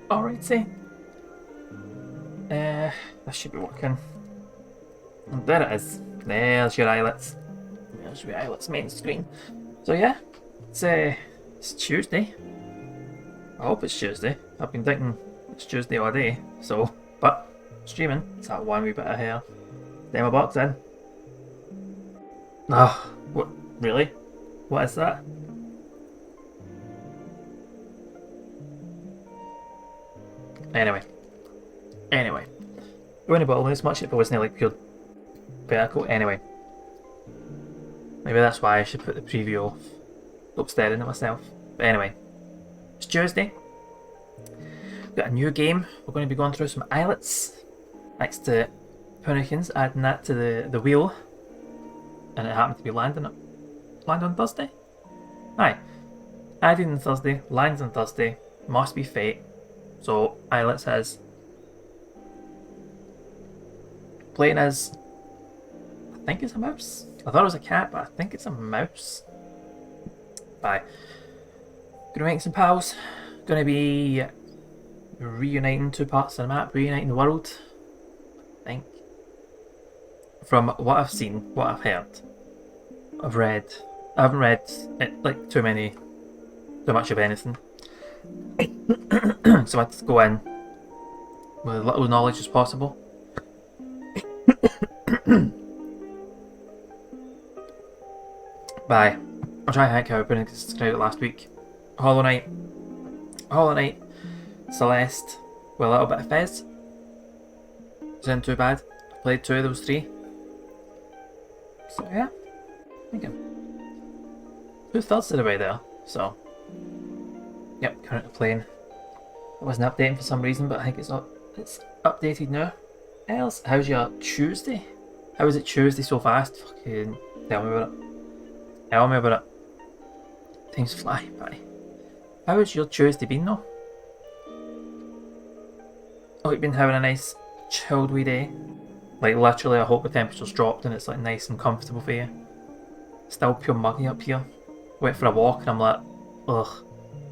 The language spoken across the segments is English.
Alrighty. That should be working. And there it is. There's your islets. There's your islets main screen. So yeah, it's Tuesday. I hope it's Tuesday. I've been thinking it's Tuesday all day. So, but streaming. It's that one wee bit of hair. Demo box in. Ah, what? Really? What is that? Anyway, wouldn't bother me as much if it wasn't like pure vertical. Anyway, maybe that's why I should put the preview off. Up staring at myself. But anyway, it's Tuesday. We've got a new game. We're going to be going through some islets next to Punikins, adding that to the wheel, and it happened to be land on Thursday. Aye, adding on Thursday, lands on Thursday. Must be fate. So islets has playing as, I think it's a mouse. I thought it was a cat, but I think it's a mouse. Bye. Gonna make some pals. Gonna be reuniting two parts of the map, reuniting the world. I think. From what I've seen, what I've heard, I've read. I haven't read it, like too much of anything. So I had to go in with as little knowledge as possible. Bye. I'll try and think how I put it because it's out last week. Hollow Knight. Celeste, with a little bit of Fez. Isn't too bad. I played 2 of those 3. So yeah, I think I'm 2/3 of the way there. So, yep, currently playing. It wasn't updating for some reason, but I think it's updated now. Else, how's your Tuesday? How is it Tuesday so fast? Fucking tell me about it. Tell me about it. Time's fly by. How has your Tuesday been though? Oh, you've been having a nice chilled wee day. Like literally, I hope the temperature's dropped and it's like nice and comfortable for you. Still pure muggy up here. Went for a walk and I'm like, ugh,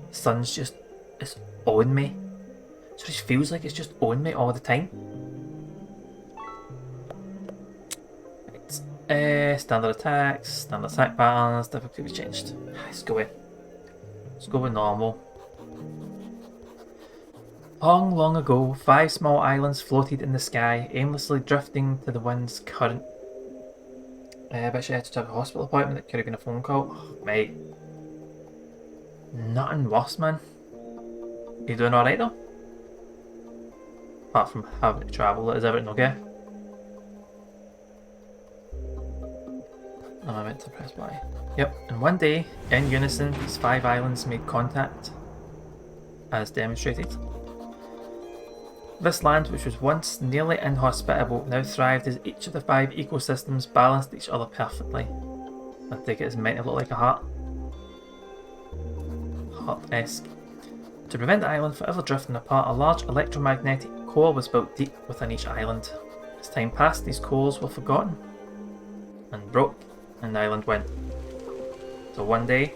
the sun's just, it's on me. So it just feels like it's just on me all the time. Right. Standard attacks, standard attack patterns, difficulty changed. Let's go with normal. Long, long ago, 5 small islands floated in the sky, aimlessly drifting to the wind's current. I bet she had to have a hospital appointment. It could have been a phone call. Oh, mate. Nothing worse, man. You doing alright though? Apart from having to travel, is everything okay? Am I meant to press Y? Yep, and one day, in unison, these 5 islands made contact, as demonstrated. This land, which was once nearly inhospitable, now thrived as each of the 5 ecosystems balanced each other perfectly. I think it's meant to look like a heart. Heart-esque. To prevent the island from ever drifting apart, a large electromagnetic core was built deep within each island. As time passed, these cores were forgotten and broke, and the island went. So one day,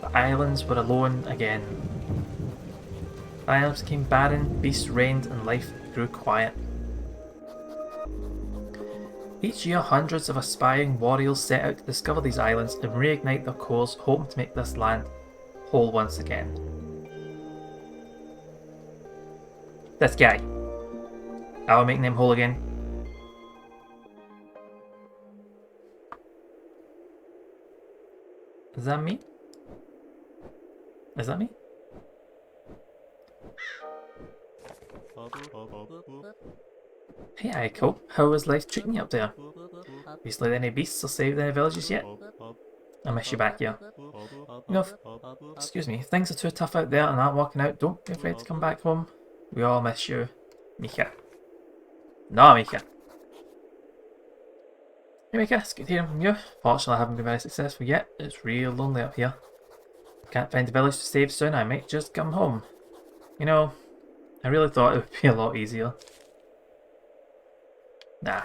the islands were alone again. The islands became barren, beasts reigned, and life grew quiet. Each year, hundreds of aspiring warriors set out to discover these islands and reignite their cores, hoping to make this land whole once again. This guy. I will make them whole again. Is that me? Is that me? Hey Aiko, how is life treating you up there? Have you slayed any beasts or saved any villages yet? I miss you back here. You know, excuse me, if things are too tough out there and aren't working out, don't be afraid to come back home. We all miss you. Mika. No, Mika. Hey Mika, it's good hearing from you. Fortunately I haven't been very successful yet. It's real lonely up here. Can't find a village to save soon, I might just come home. You know, I really thought it would be a lot easier. Nah.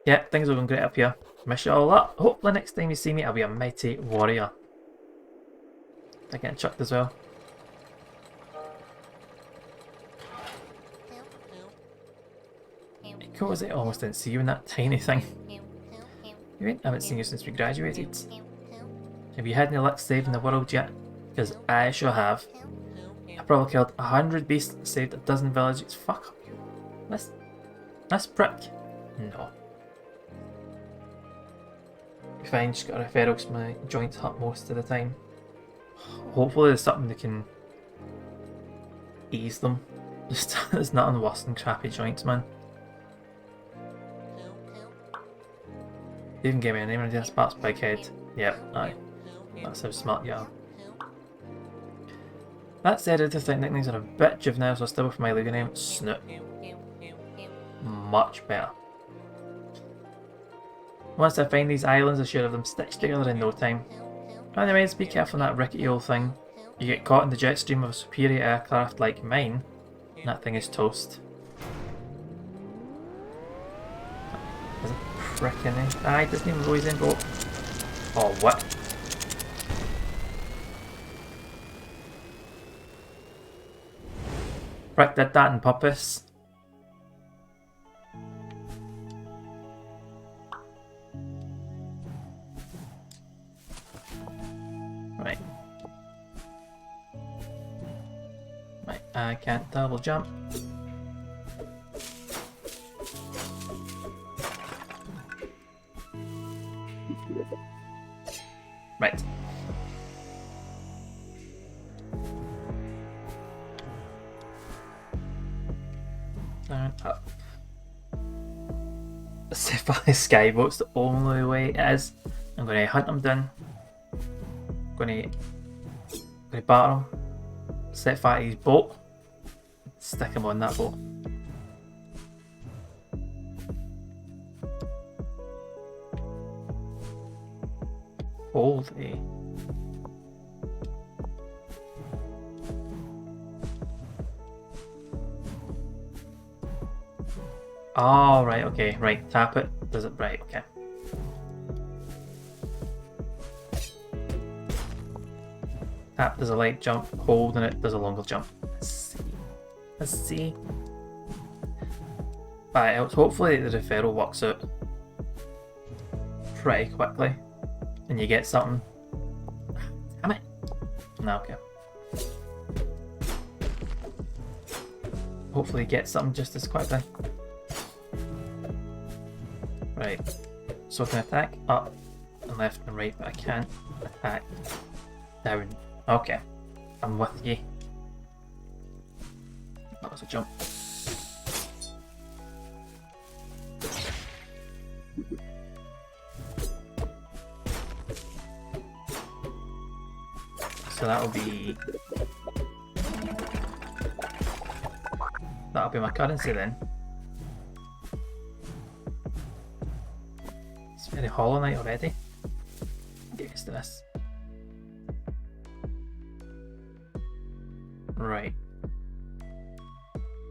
Yeah, things are going great up here. Miss you all up. Hopefully next time you see me I'll be a mighty warrior. I get chucked as well. Cool, is it? Almost didn't see you in that tiny thing. You ain't? I haven't seen you since we graduated. Have you had any luck saving the world yet? Because I sure have. I probably killed 100 beasts and saved a dozen villages. Fuck up you. This prick. No. Be fine, just got a referral because my joints hurt most of the time. Hopefully there's something that can ease them. There's nothing worse than crappy joints, man. They even gave me a name and identity parts big head. Yep, aye. That's how smart you are. That said, I do think nicknames are a bit juvenile, so I'll still go for my legal name, Snoot. Much better. Once I find these islands, I should have them stitched together in no time. Anyways, be careful on that rickety old thing. You get caught in the jet stream of a superior aircraft like mine, and that thing is toast. There's a prick in there. Aye, doesn't even go in, go. Oh, what? Prick did that on purpose. Right. Right, I can't double jump. Right. Down, up. If I skyboat's the only way it is, I'm going to hunt them down. I'm going to batter him. Set fire to his boat. Stick him on that boat. Hold A. Oh, right, okay, right, tap it. Does it, right, okay. Tap does a light jump, holding it does a longer jump. Let's see. Let's see. Right, hopefully the referral works out pretty quickly and you get something. Damn it. No, okay. Hopefully get something just as quickly. Right, so I can attack up and left and right, but I can't attack down. Okay, I'm with you. That was a jump. So that'll be my currency then. It's very Hollow Knight already. Get used to this. Right.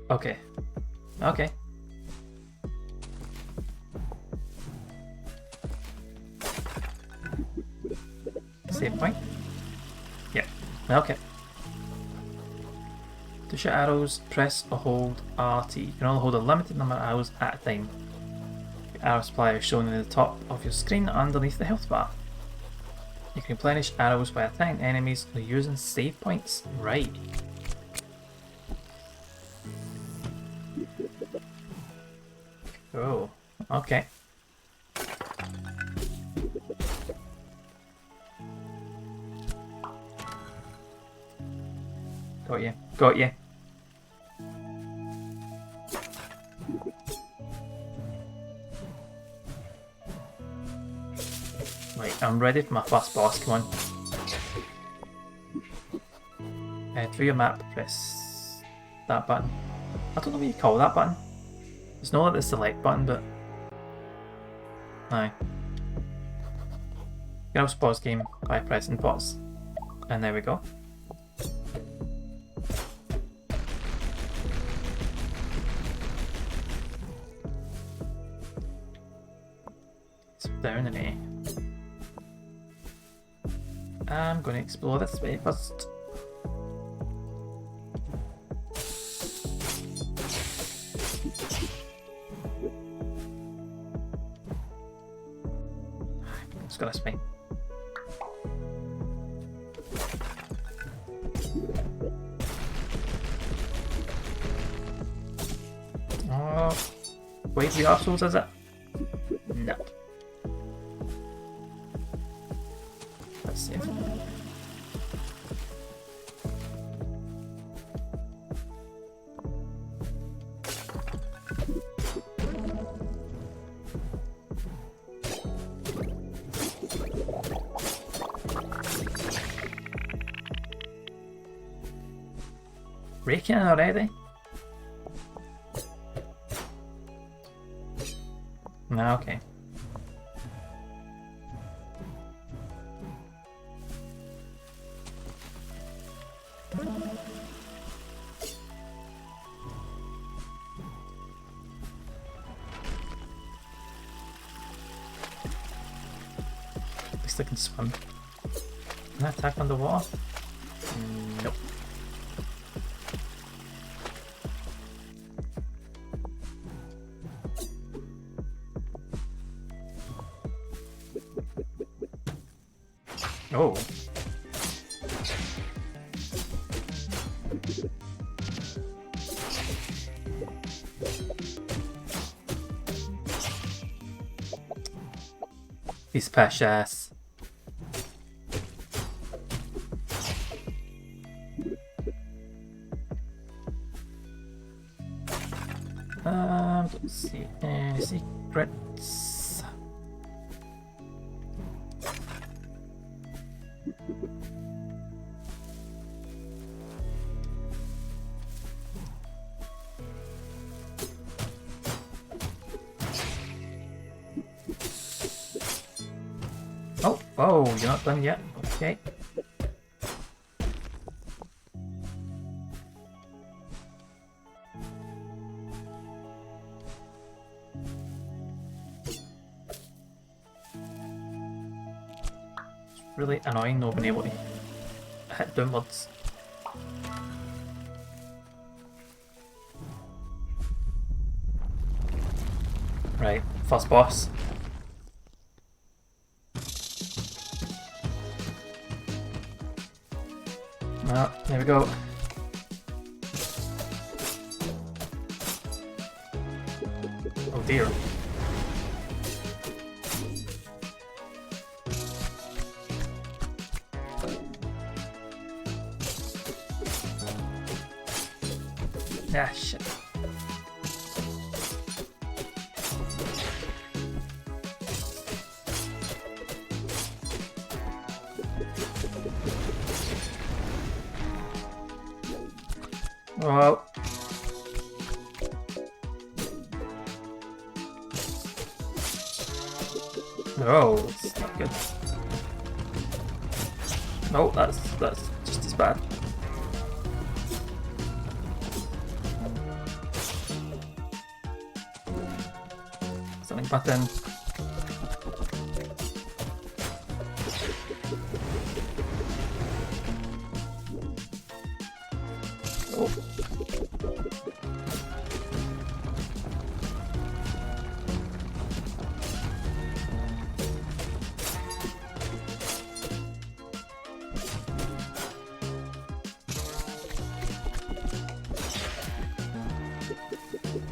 Okay. Okay. Save point? Yep. Okay. To shoot arrows, press or hold RT. You can only hold a limited number of arrows at a time. The arrow supply is shown in the top of your screen underneath the health bar. You can replenish arrows by attacking enemies or using save points. Right. Oh, okay. Got you. Got you. Right, I'm ready for my first boss. Come on. Through your map, press that button. I don't know what you call that button. It's not like the select button, but aye. You can also pause game by pressing pause. And there we go. It's down in A. I'm going to explore this way first. It's got a spin. Oh, wait, the arseholes, is it? No. Let's see. Breaking it already? No, okay. At least I can swim. Can I attack underwater? Nope. Oh. He's precious. Let's see. Any secrets? Oh, you're not done yet. Okay. It's really annoying not being able to hit downwards. Right, first boss. Ah, there we go. Oh dear. Ah, shit. Oh. No, it's not good. No, that's just as bad. Something button. Oh.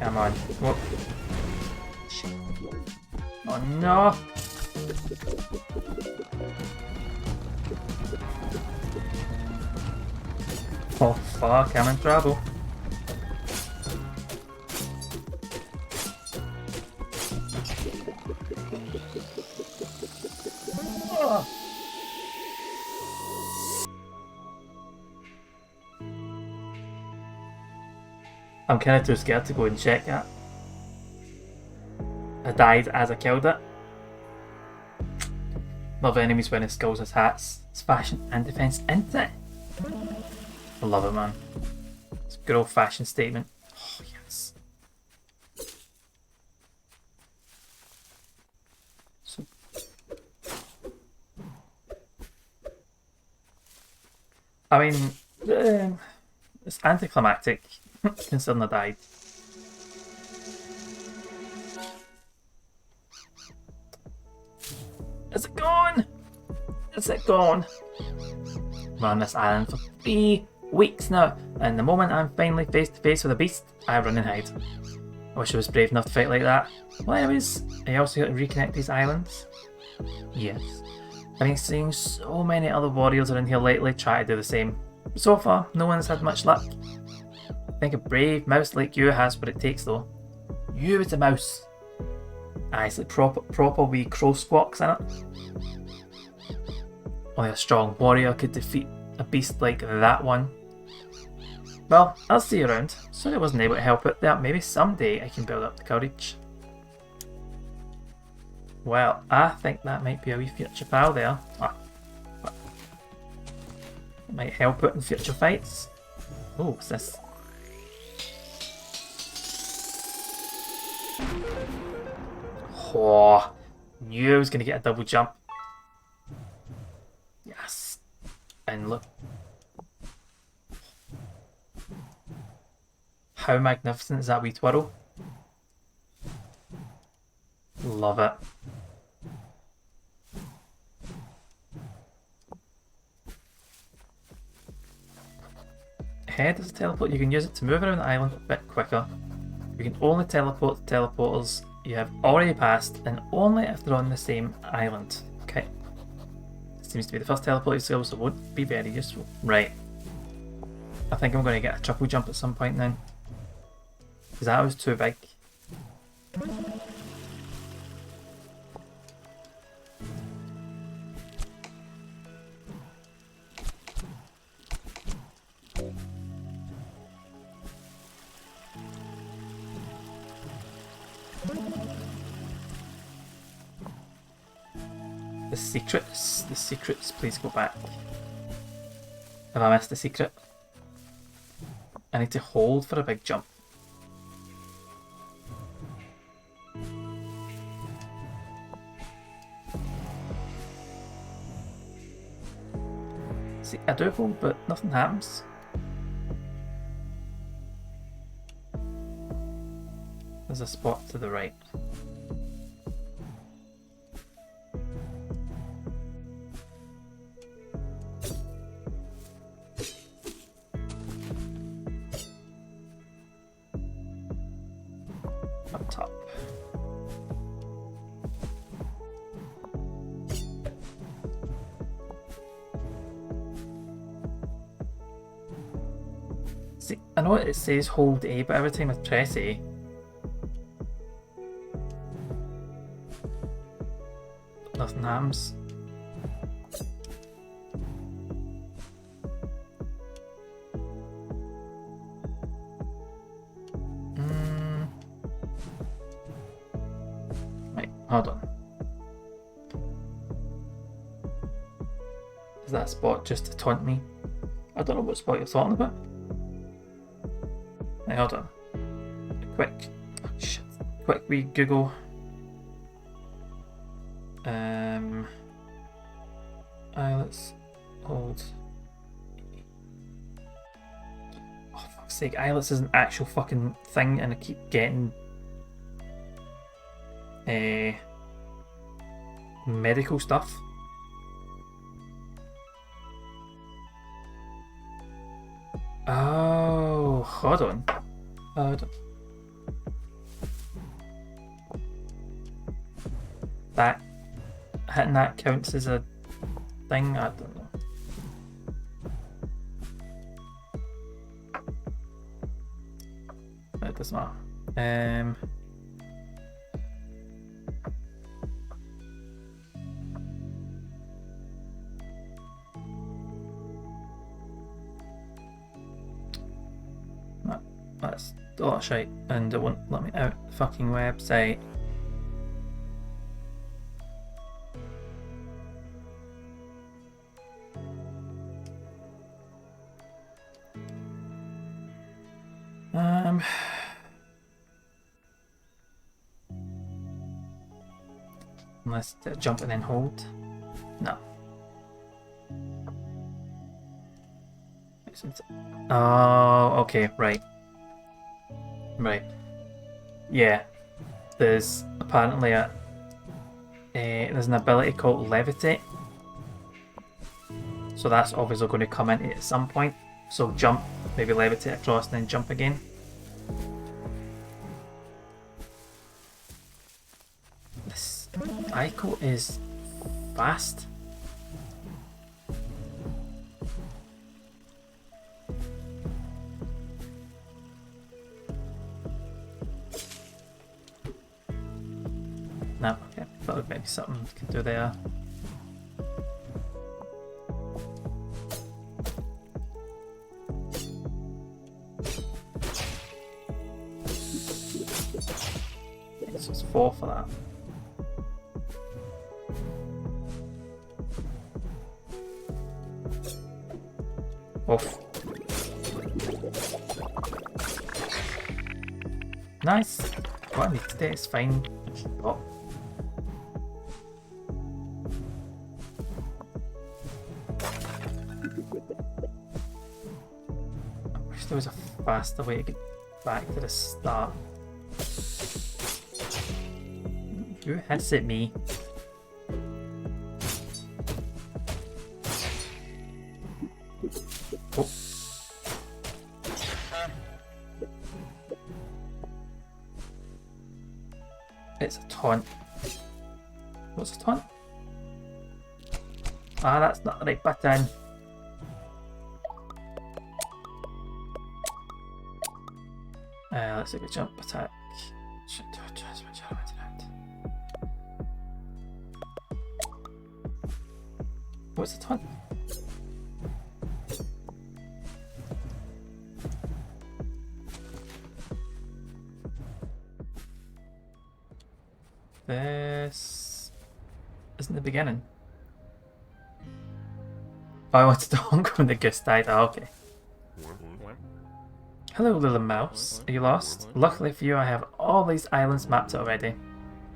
Come on. Whoa. Oh no! Oh fuck, I'm in trouble. Oh. I'm kinda too scared to go and check that. I died as I killed it. Love enemies wearing skulls as hats. It's fashion and defense, isn't it? I love it, man. It's a good old fashioned statement. Oh, yes. So, I mean, it's anticlimactic considering I died. Is it gone? Is it gone? I'm on this island for 3 weeks now, and the moment I'm finally face to face with a beast, I run and hide. I wish I was brave enough to fight like that. Well, anyways, I also got to reconnect these islands. Yes. I've been seeing so many other warriors around here lately try to do the same. So far, no one's had much luck. I think a brave mouse like you has what it takes though. You as a mouse. Aye, it's like proper wee crow squawks in it. Only a strong warrior could defeat a beast like that one. Well, I'll see you around. Sorry I wasn't able to help it there. Maybe someday I can build up the courage. Well, I think that might be a wee future pal there. It might help it in future fights. Oh, what's this? Oh, knew I was going to get a double jump. Yes. And look. How magnificent is that wee twirl? Love it. Head is a teleport. You can use it to move around the island a bit quicker. You can only teleport to teleporters you have already passed, and only if they're on the same island. Okay. Seems to be the first teleport skill, so it won't be very useful. Right. I think I'm going to get a triple jump at some point now. Because that was too big. The secrets, please go back. Have I missed the secret? I need to hold for a big jump. See, I do hold, but nothing happens. There's a spot to the right. Up top. See, I know it says hold A, but every time I press A, nothing happens. Right, hold on. Is that spot just to taunt me? I don't know what spot you're talking about. Right, hold on. Quick wee Google. Islets, hold. Oh, fuck's sake, Islets is an actual fucking thing and I keep getting medical stuff. Oh, hold on. That hitting that counts as a thing? I don't know. It doesn't matter. That's a lot of shite, and it won't let me out the fucking website. Unless jump and then hold. No. Oh, okay, right. Right. Yeah. There's apparently there's an ability called levitate. So that's obviously going to come in at some point. So jump, maybe levitate across and then jump again. This Aiko is fast. No, okay, thought maybe something we could do there. So it's 4 for that. Oof. Nice. What I need today is fine. Oh. I wish there was a faster way to get back to the start. Who hits at me? Oh. It's a taunt. What's a taunt? Ah, that's not the right button. Let's take a jump attack. What's the taunt? This isn't the beginning. Oh, I wanted to honk when the goose died. Oh, okay. Hello, little mouse. Are you lost? Luckily for you, I have all these islands mapped out already.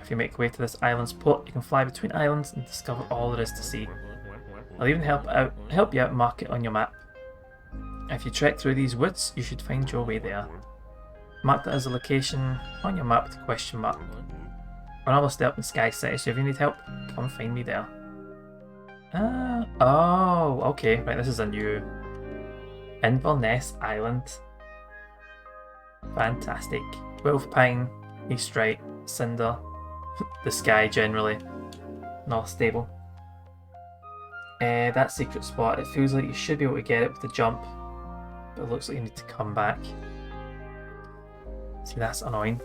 If you make your way to this island's port, you can fly between islands and discover all there is to see. I'll even help you out mark it on your map. If you trek through these woods, you should find your way there. Mark that as a location on your map with a question mark. We're almost up in Sky City, so if you need help, come find me there. Oh, okay. Right, this is a new Inverness Island. Fantastic. Wolf Pine, East Right, Cinder, the sky generally, North Stable. That secret spot, it feels like you should be able to get it with the jump, but it looks like you need to come back. See, that's annoying.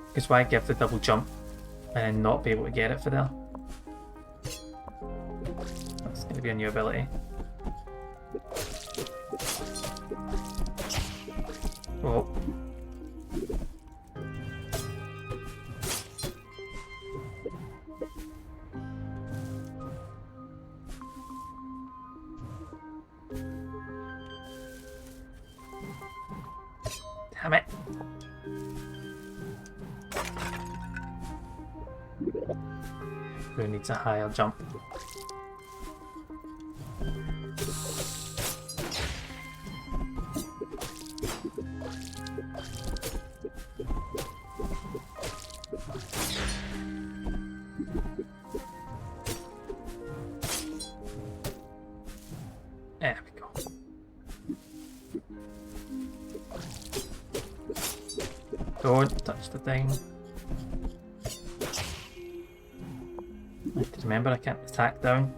Because why give the double jump and not be able to get it for there? That's going to be a new ability. Oh. Damn it. Who needs a higher jump? There we go. Don't touch the thing. I have to remember I can't attack down.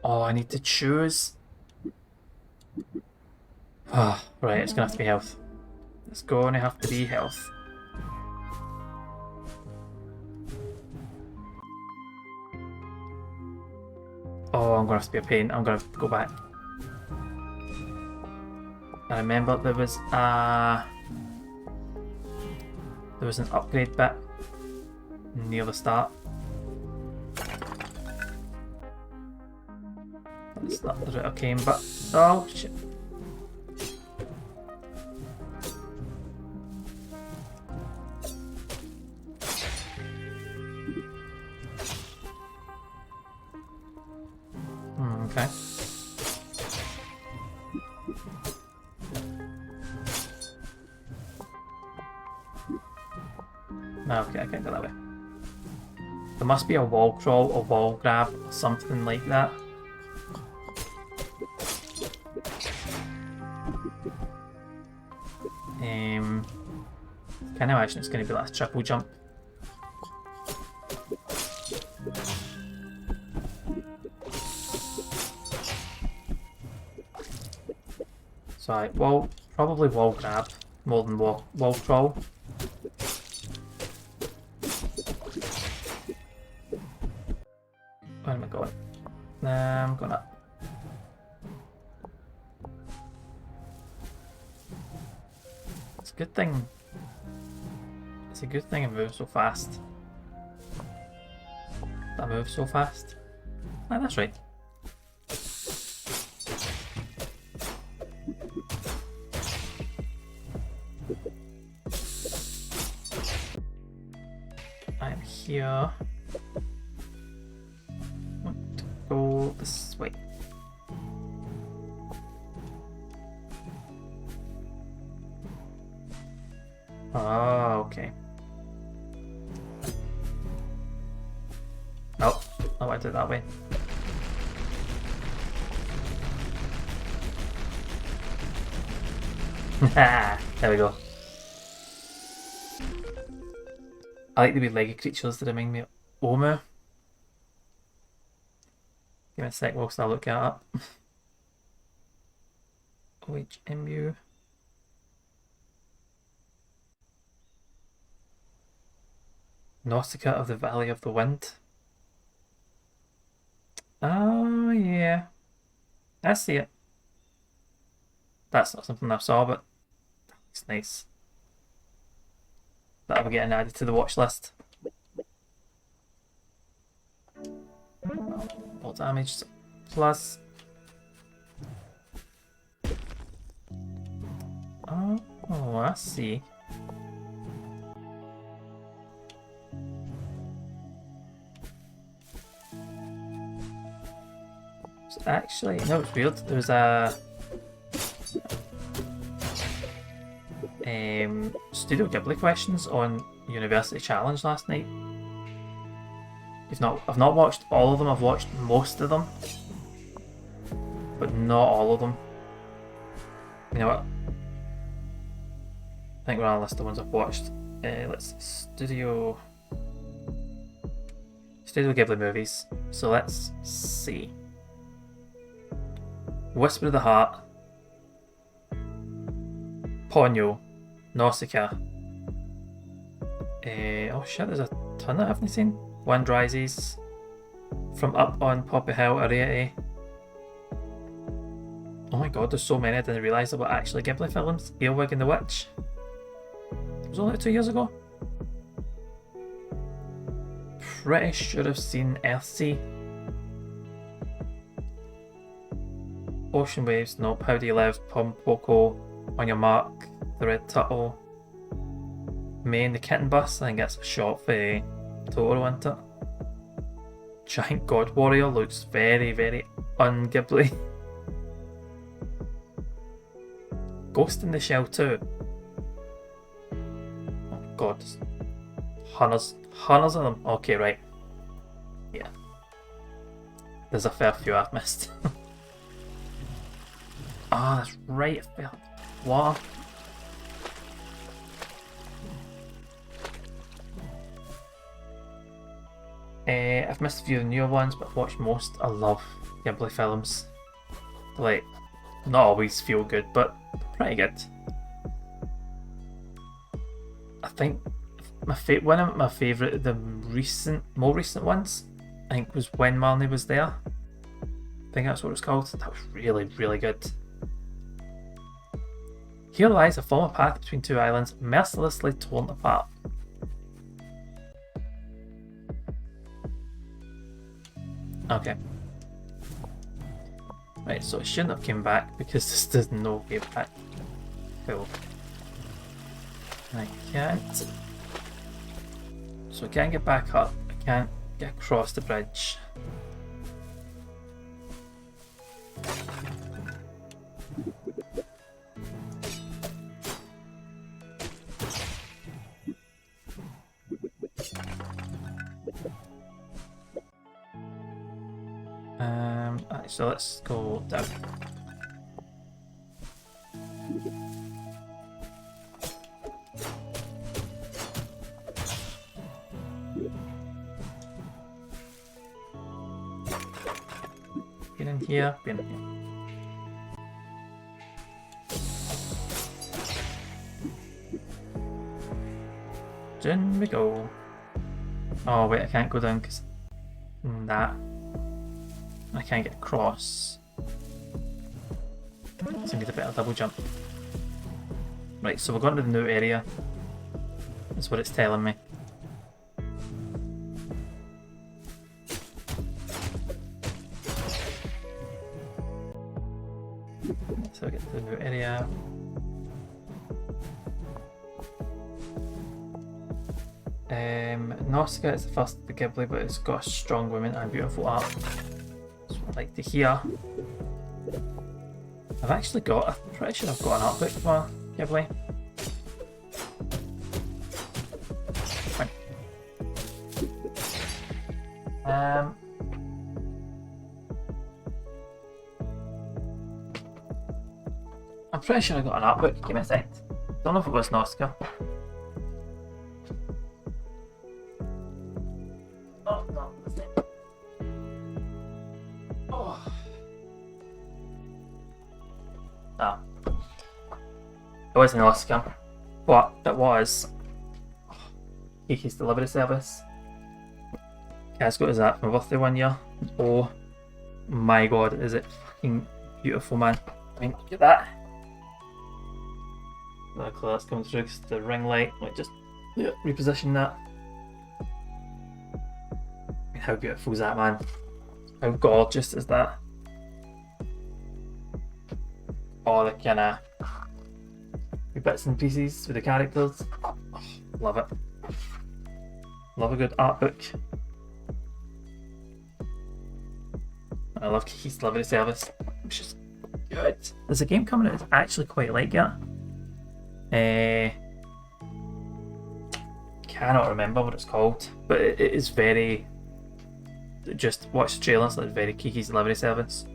Oh, I need to choose. Ah, oh, right, it's gonna have to be health. It's gonna have to be health. Oh, I'm gonna have to be a pain. I'm gonna have to go back. I remember there was an upgrade bit near the start. That's not the route I came, but oh shit. Okay. No, okay, I can't go that way. There must be a wall crawl or wall grab or something like that. Can I imagine it's going to be like a triple jump? So, well, probably wall grab more than wall crawl. Where am I going? I'm going up. It's a good thing. It's a good thing I move so fast. I move so fast. Ah, that's right. I'm here. Want to go this way. Oh, okay. Oh, I did it that way. Ah, there we go. I like the wee leggy creatures that remind me of Omu. Give me a sec whilst I look it up. OHMU. Nausicaa of the Valley of the Wind. Oh, yeah. I see it. That's not something I saw, but it's nice. That'll be getting added to the watch list. All damage plus. Oh, I see. So actually, no, it's weird. There's a Studio Ghibli questions on University Challenge last night. I've not watched all of them. I've watched most of them, but not all of them. You know what? I think we're on a list of ones I've watched. Let's see, Studio Ghibli movies. So let's see. Whisper of the Heart, Ponyo, Nausicaa. Oh shit, there's a ton I haven't seen. Wind Rises, From Up on Poppy Hill, Ariete. Oh my god, there's so many I didn't realise there were actually Ghibli films. Earwig and the Witch. It was only 2 years ago. Pretty sure I've seen Earthsea. Ocean Waves, nope. How Do You Live, Pompoko, On Your Mark, The Red Turtle. May and the Kitten Bus, I think that's a shot for Totoro, isn't it? Giant God Warrior looks very, very un-Ghibli. Ghost in the Shell 2. Oh god. Hundreds of them. Okay, right. Yeah. There's a fair few I've missed. Ah, that's right. I fell. What? I've missed a few of the newer ones, but I've watched most. I love Ghibli films. They're like, not always feel good, but pretty good. I think one of my favourite, the more recent ones, I think was When Marnie Was There. I think that's what it's called. That was really, really good. Here lies a former path between two islands, mercilessly torn apart. Okay. Right, so it shouldn't have came back because this does no get back. Cool. I can't. So I can't get back up. I can't get across the bridge. Alright, so let's go down. Get in here, get in here. In we go. Oh wait, I can't go down because that. I can't get across. So I need a bit of double jump. Right, so we're going to the new area. That's what it's telling me. So we get to the new area. Nausicaa is the first of the Ghibli, but it's got a strong women and beautiful art. That's what I like to hear. I've actually got, I'm pretty sure I've got an art book for Ghibli. Fine. I'm pretty sure I got an art book. Give me a sec. Don't know if it was Nausicaa. Oh, no, that's it. Oh. Ah. It wasn't Nausicaa, but it was Kiki's delivery service. Kaz got his that for my birthday one year. Oh my god, is it fucking beautiful, man. I mean, look at that. Luckily that's coming through because the ring light, like just reposition that. I mean, how beautiful is that, man? How gorgeous is that? All the kind of bits and pieces with the characters. Oh, love it. Love a good art book. I love Kiki's delivery service, which is good. There's a game coming out that's actually quite like it. Cannot remember what it's called, but it is very. Just watch the trailer, so it's very Kiki's delivery service.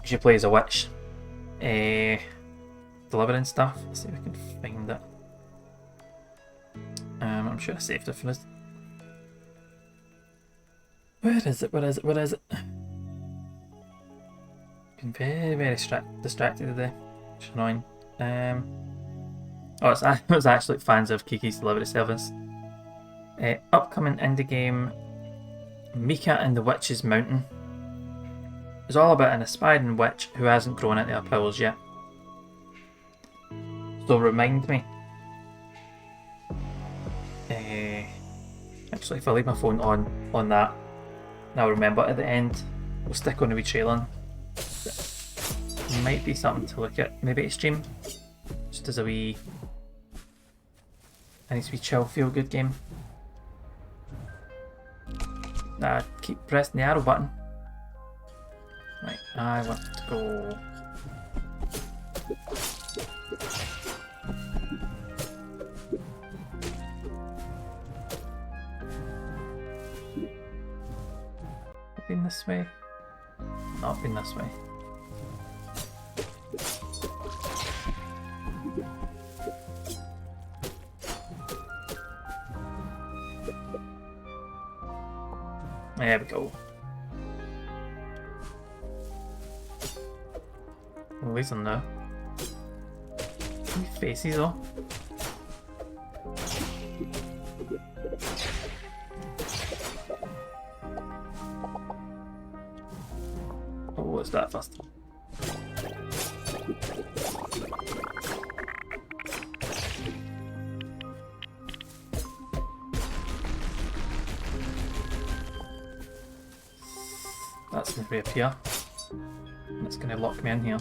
She plays a witch, delivering stuff. Let's see if I can find it. I'm sure I saved it for us. Where is it? Where is it? Where is it? Been very, very distracted today. Which is annoying. Oh, it's actually fans of Kiki's delivery service. Upcoming indie game, Mika and the Witch's Mountain. It's all about an aspiring witch who hasn't grown into her powers yet. So remind me. Actually, if I leave my phone on that, and I'll remember at the end, we'll stick on the wee trailer. Might be something to look at, maybe to stream, just as a nice wee chill feel good game. Keep pressing the arrow button. Right, I want to go. Been this way? Not been this way. There we go. At least I know. Faces though. Oh, what's that first? That's going to reappear. That's going to lock me in here.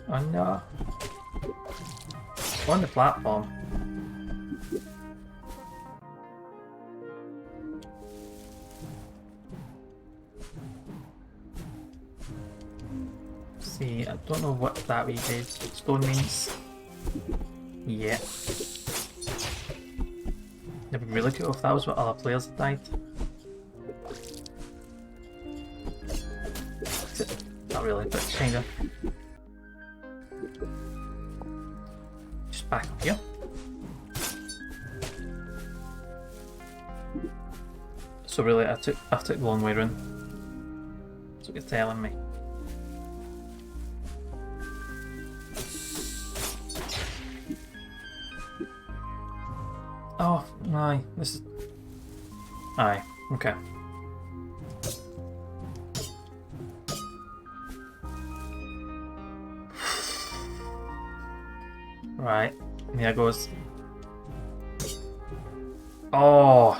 Oh no. On the platform. See, I don't know what that wee stone means. Yeah. It'd be really cool if that was what other players had died. Not really, but kinda. Just back up here. So really, I took the long way round. That's what you're telling me. Oh, aye, this is... Aye, okay. Right, here goes. Oh,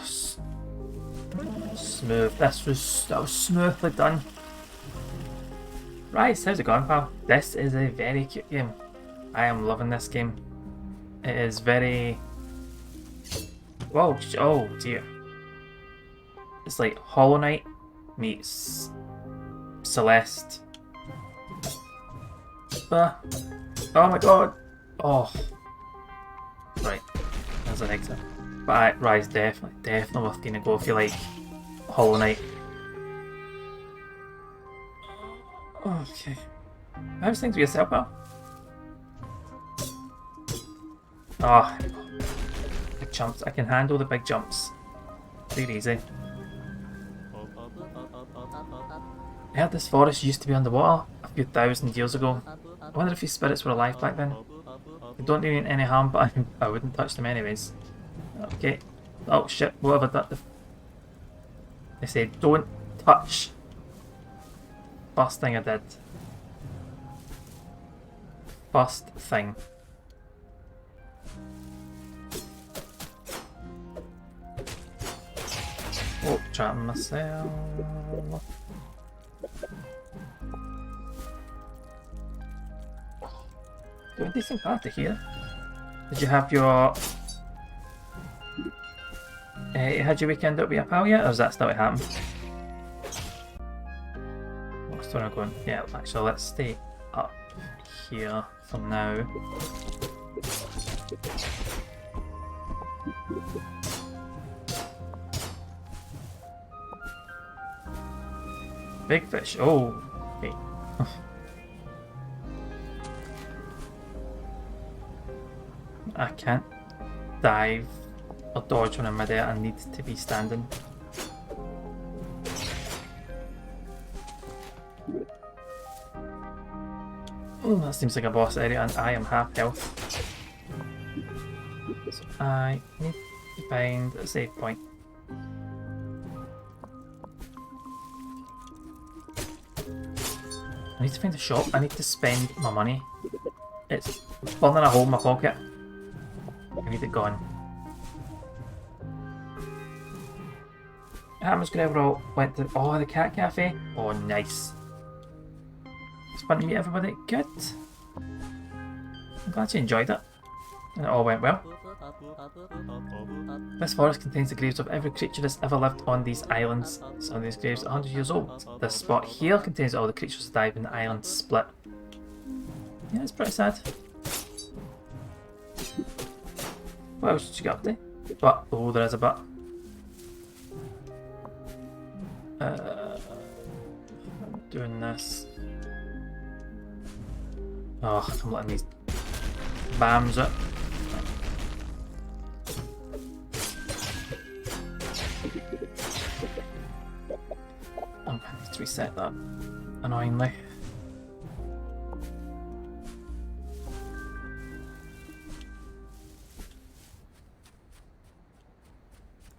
smooth. That was smoothly done. Right, so how's it going, pal? This is a very cute game. I am loving this game. It is very... Whoa, oh dear. It's like Hollow Knight meets Celeste. Oh my god! Oh. Right. There's an exit. But Rise definitely worth getting a go if you like Hollow Knight. Okay. How's things with yourself, pal? Oh, big jumps. I can handle the big jumps. Pretty easy. I heard this forest used to be underwater a few thousand years ago. I wonder if these spirits were alive back then. They don't do me any harm, but I wouldn't touch them anyways. Okay. Oh shit, whatever that. They say don't touch. First thing I did. First thing. Oh, trapping myself. Doing a decent party here. Did you have your... had your weekend up with your pal yet, or is that still to happen? What's the one I'm going? Yeah, actually let's stay up here for now. Big fish, oh, okay. I can't dive or dodge when I'm midair, I need to be standing. Oh, that seems like a boss area and I am half health. So I need to find a save point. I need to find a shop, I need to spend my money. It's burning a hole in my pocket. I need it gone. How much all went to the cat cafe? Oh nice. It's fun to meet everybody. Good. I'm glad you enjoyed it. And it all went well. This forest contains the graves of every creature that's ever lived on these islands. Some of these graves are 100 years old. This spot here contains all the creatures that died when the island split. Yeah, it's pretty sad. What else did you get up to? But, oh, there is a but. I'm doing this. Oh, I'm letting these BAMs up. I need to reset that, annoyingly.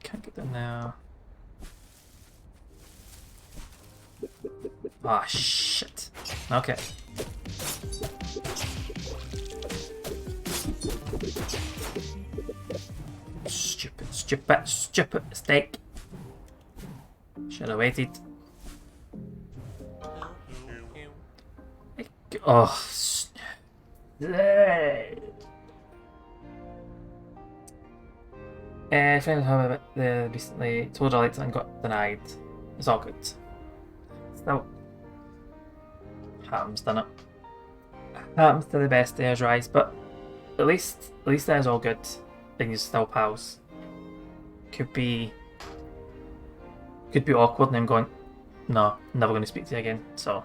Can't get there now. Ah, shit. Okay. Stupid mistake. Should have waited. Oh. Friends however recently told Alex and got denied. It's all good. Still happens, doesn't it? Happens to the best of us, Rise, but at least that is all good. And you're still pals. Could be awkward and I'm going, no, never going to speak to you again, so.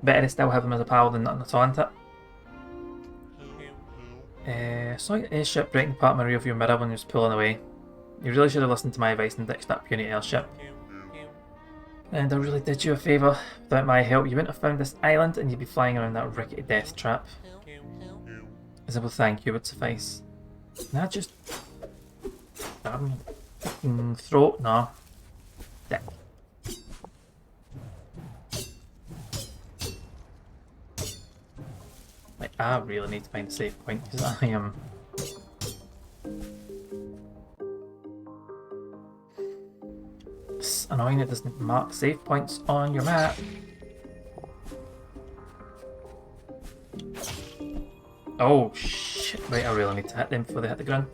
Better to still have him as a pal than nothing at all, isn't it? Saw your airship breaking apart my rear view mirror when he was pulling away. You really should have listened to my advice and ditched that puny airship. And I really did you a favour. Without my help, you wouldn't have found this island and you'd be flying around that rickety death trap. A simple thank you would suffice. Nah, just stab him in the fucking throat. No. Dick. Like, I really need to find a save point because I am. It's annoying it doesn't mark save points on your map. Oh shit, right, I really need to hit them before they hit the ground.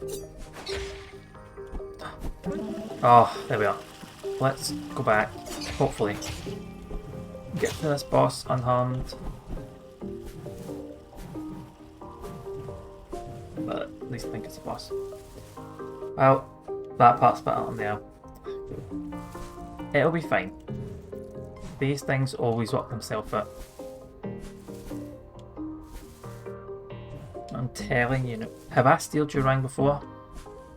Oh, there we are. Let's go back, hopefully. get to this boss unharmed. But at least I think it's a boss. Well, that part's better on there. It'll be fine. These things always work themselves out. I'm telling you, have I stealed your ring before?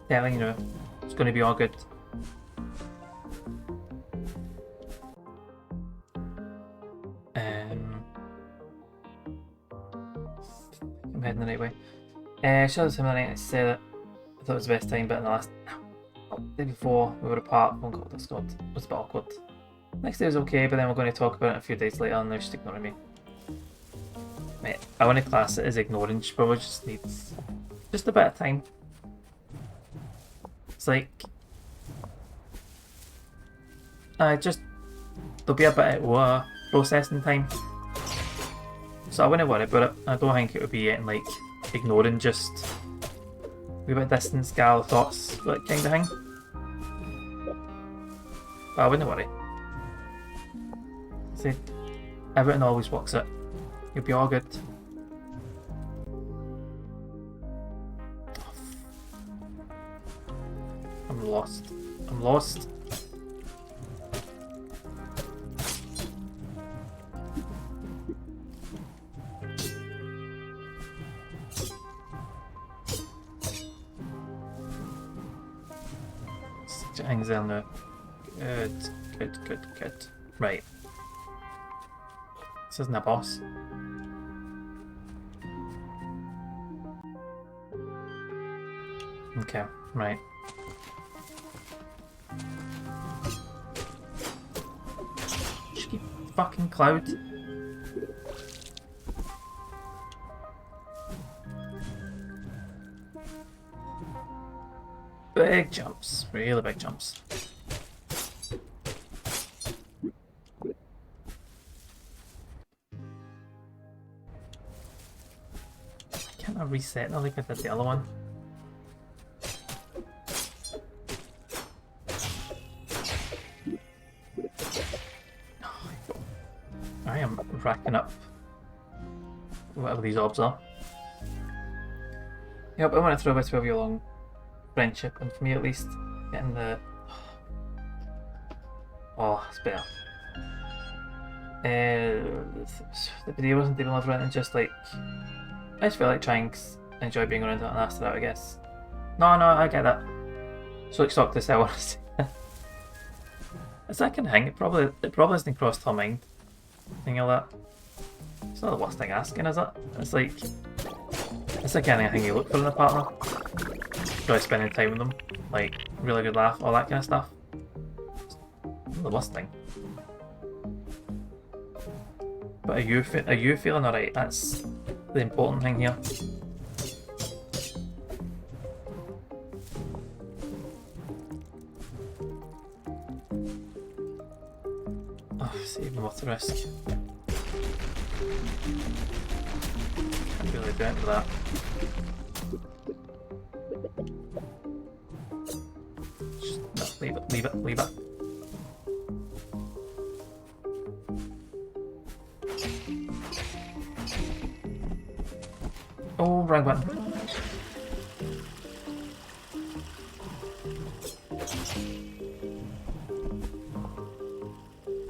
Telling you, it's going to be all good. I'm heading the right way. Show us something I said it. I thought it was the best time, but in the last day before we were apart, one called Discord. It was a bit awkward. Next day was okay, but then we're going to talk about it a few days later, and they're just ignoring me. Mate, I want to class it as ignoring. She probably just needs just a bit of time. It's like there'll be a bit of processing time, so I wouldn't worry about it. I don't think it would be like ignoring, just a bit of distance, gather thoughts, like kind of thing. But I wouldn't worry. See, everything always works out. You'll be all good. I'm lost. I'm lost. Hangs down there. Good. Right. This isn't a boss. Okay, right. Cheeky fucking cloud. Big jumps, really big jumps. Can't I reset now like I did the other one? I am racking up whatever these orbs are. Yep, I want to throw a 12-year long friendship, and for me at least, getting the... Oh, it's better. The video wasn't even over and just like... I just feel like trying to enjoy being around it and after that, I guess. No, I get that. So like stock this out. It's that kind of thing, it probably hasn't crossed her mind. Thing all that. It's not the worst thing asking, is it? It's like... It's the kind of thing you look for in a partner. Enjoy spending time with them, like really good laugh, all that kind of stuff. It's not the worst thing. But are you feeling alright? That's the important thing here. Oh, it's even worth the risk. Can't really do it for that. Just leave it. Oh, wrong button.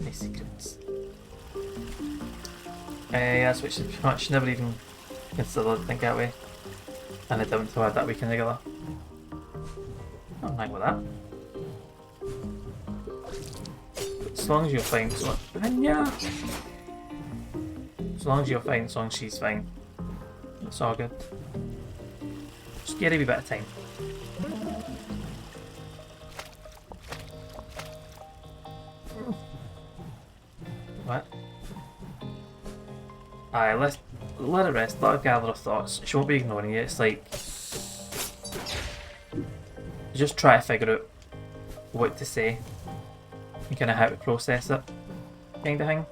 Any secrets? That's which is pretty much never even considered, think that way. And I don't have that weekend together. I'm fine with that. As long as you're fine, yeah. As long as you're fine, as long as she's fine. It's all good. Just get a wee bit of time. What? Aye, let it rest, let her gather her thoughts. She won't be ignoring you, it's like... Just try to figure out what to say and kind of how to process it, kind of thing.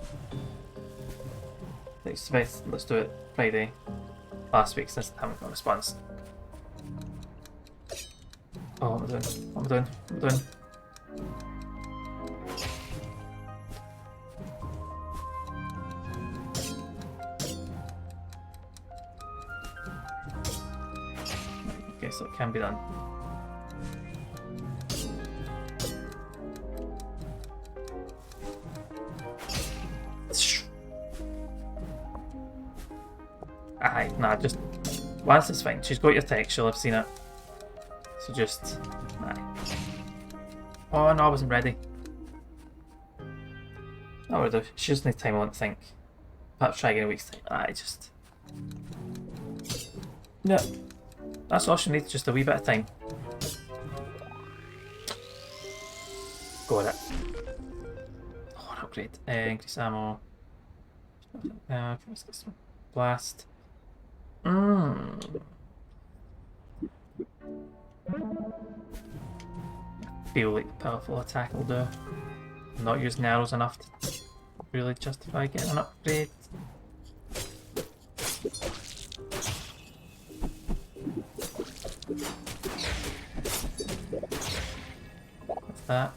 Let's do it Friday. Last week since I haven't got a response. Oh, what am I doing? Okay, so it can be done. Aye, nah, just once it's fine. She's got your text, she'll have seen it. So just aye. Oh no, I wasn't ready. Oh, we'll do. She just needs time on to think. Perhaps try again in a week's time. Aye, just. No. That's all she needs, just a wee bit of time. Got it. Oh, an upgrade. Increase ammo. Let's get some blast. Feel like powerful attack will do. I'm not using arrows enough to really justify getting an upgrade. What's that?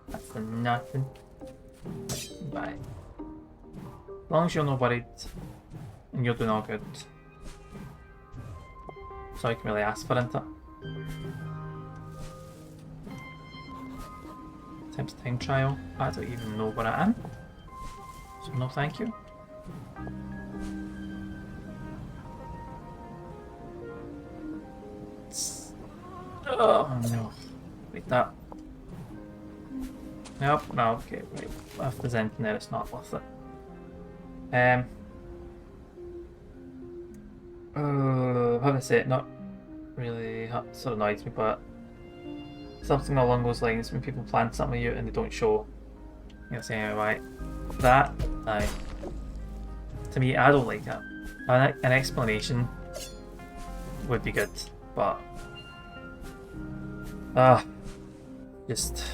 That's for nothing. Bye. As long as you're not worried and you're doing all good. So I can really ask for it. Attempts time trial. I don't even know where I am. So no thank you. Oh no. Wait that. Nope, no, okay, wait. If there's anything there, it's not worth it. How do I say it? Not really, sort of annoys me, but something along those lines when people plan something with you and they don't show. You're saying, right, that, aye. To me, I don't like that. An explanation would be good, but just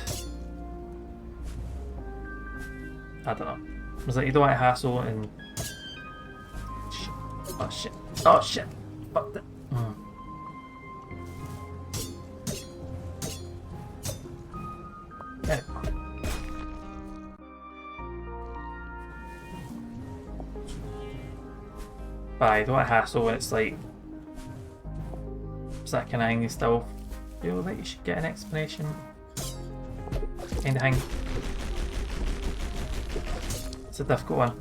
I don't know. It's like you don't want to hassle and oh shit. Oh shit. Fuck that. Yeah. But I don't want to hassle when it's like it's that kind of thing. You still feel like you should get an explanation kind of thing. It's a difficult one.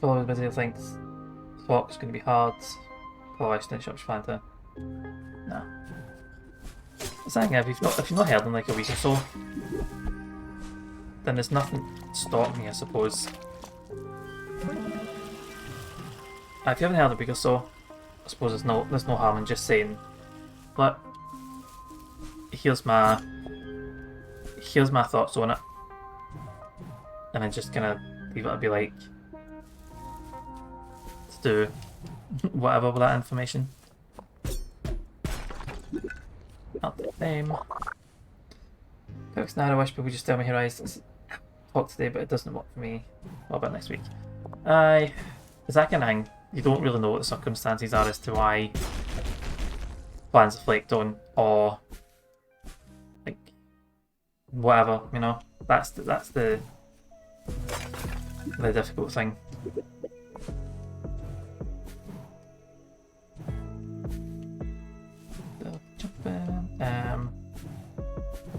Follow the busy things. Talk's going to be hard. Probably snitch up Fanta. No. It's saying if you've not heard in like a week or so, then there's nothing stopping me, I suppose. If you haven't heard in a week or so, I suppose there's no harm in just saying, but here's my thoughts on it, and then just kind of leave it to be like to do whatever with that information. Not the same. Quick scenario, I wish people just tell me Horizons. Talk today, but it doesn't work for me. What about next week? Is that kind of thing? You don't really know what the circumstances are as to why plans are flaked on, or like whatever, you know. That's the difficult thing.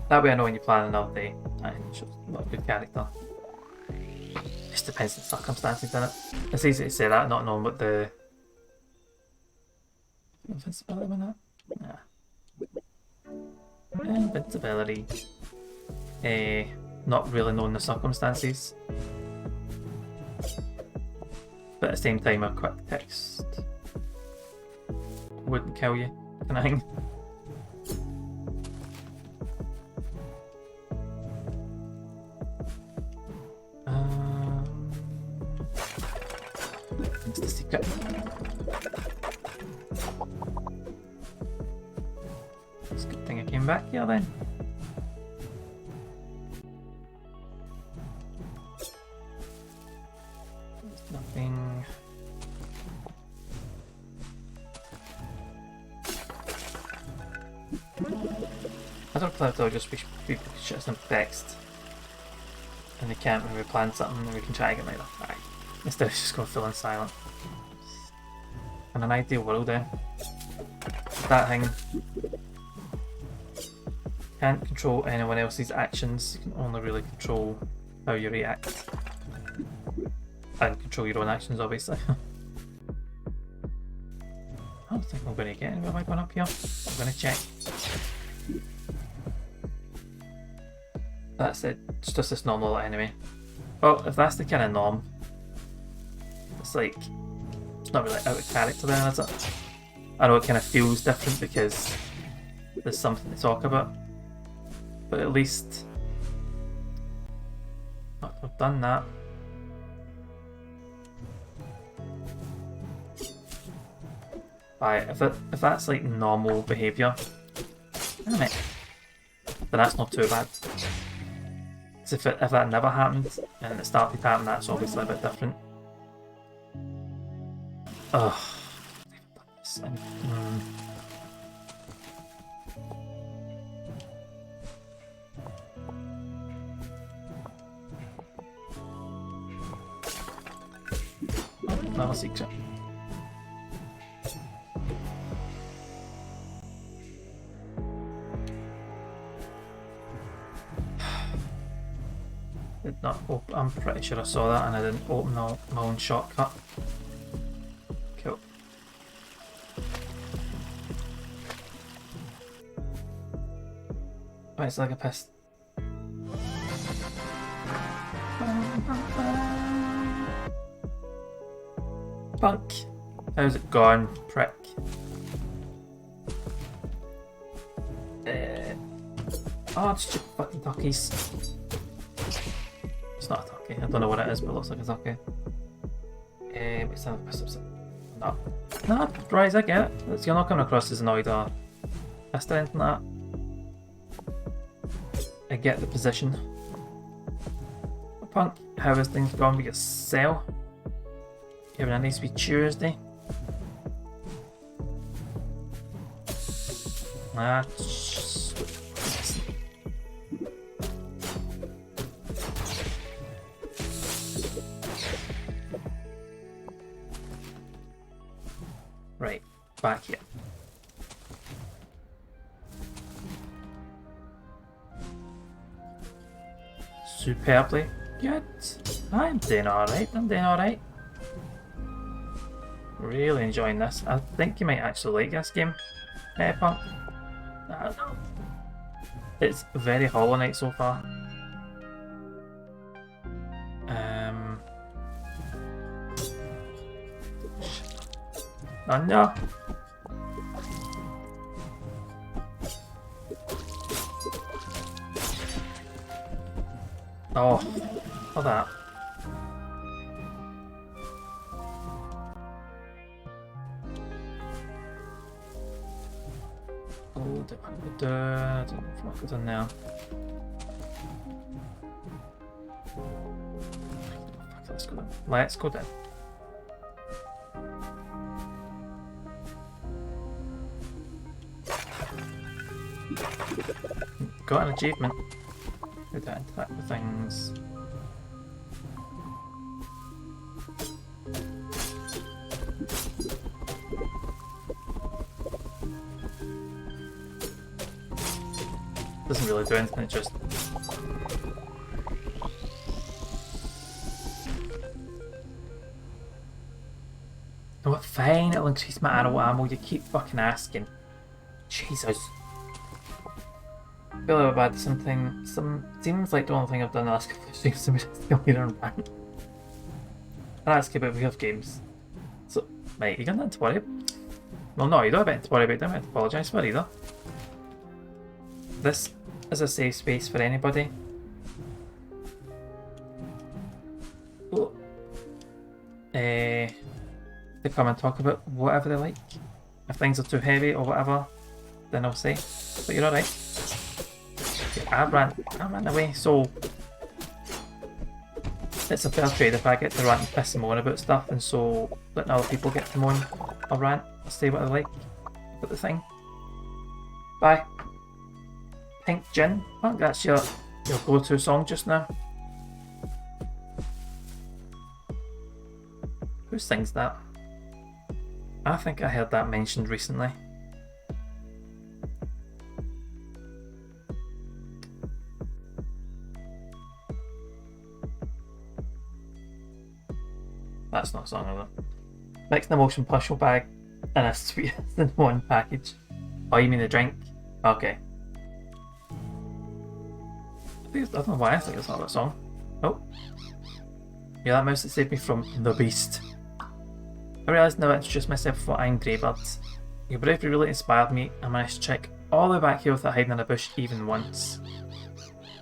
That way I know when you're planning another day, and she's not a good character. Just depends on the circumstances, doesn't it? It's easy to say that, not knowing what the invincibility went that? Nah. Invincibility. Not really knowing the circumstances. But at the same time, a quick text wouldn't kill you, kind of thing. It's the secret. It's a good thing I came back here then. There's nothing. I don't know if they'll just wish people could shoot us in text. And they can't when we plan something and we can try again later. Alright. Instead of just going full and silent. In an ideal world then. That thing can't control anyone else's actions, you can only really control how you react. And control your own actions obviously. I don't think I'm going to get anywhere by going up here. I'm going to check. That's it, it's just this normal enemy. Well, if that's the kind of norm, it's like, it's not really out of character then, is it? I know it kind of feels different because there's something to talk about, but at least I've done that. Right, if that's like normal behaviour, then that's not too bad. If that never happened and it started happening, that's obviously a bit different. Ugh. Another secret. Did not open. I'm pretty sure I saw that and I didn't open my own shortcut. Cool. Right, it's like a pest. Punk. How's it going, prick? Oh, it's just fucking duckies. It's not a turkey. I don't know what it is, but it looks like a turkey. It's not a no, right, I get it. You're not coming across as annoyed or pissed or anything like that. I get the position. Punk, how is things going with yourself? You having a nice wee Tuesday? Right, back here. Superbly good. I'm doing alright. Really enjoying this. I think you might actually like this game, Punk. I don't know. It's very Hollow Knight so far. Oh no! Oh, for that. Oh, I don't know what goes on now. Let's go down. Let's go down. Got an achievement. Did that interact with things? Doesn't really do anything, it just... Oh, fine, it'll increase my arrow ammo, you keep fucking asking. Jesus. I feel a bit bad, seems like the only thing I've done the last couple of streams to me is still here on rant. And that's about we have games. So, mate, you got nothing to worry about. Well, no, you don't have anything to worry about, don't have to apologise for either. This is a safe space for anybody. Oh. To come and talk about whatever they like. If things are too heavy or whatever, then I'll say. But you're alright. I ran away, so it's a fair trade if I get to rant and piss and moan about stuff, and so letting other people get to moan or rant or say what they like about the thing. Bye. Pink Gin. I think that's your go-to song just now. Who sings that? I think I heard that mentioned recently. That's not a song, is it? Mixed emotion puzzle bag and a sweet in one package. Oh, you mean the drink? Okay. I don't know why I think it's not that song. Oh. Yeah, that mouse that saved me from the beast. I realised now I introduced myself before I'm Greybird. Your bravery really inspired me. I managed to check all the way back here without hiding in a bush even once.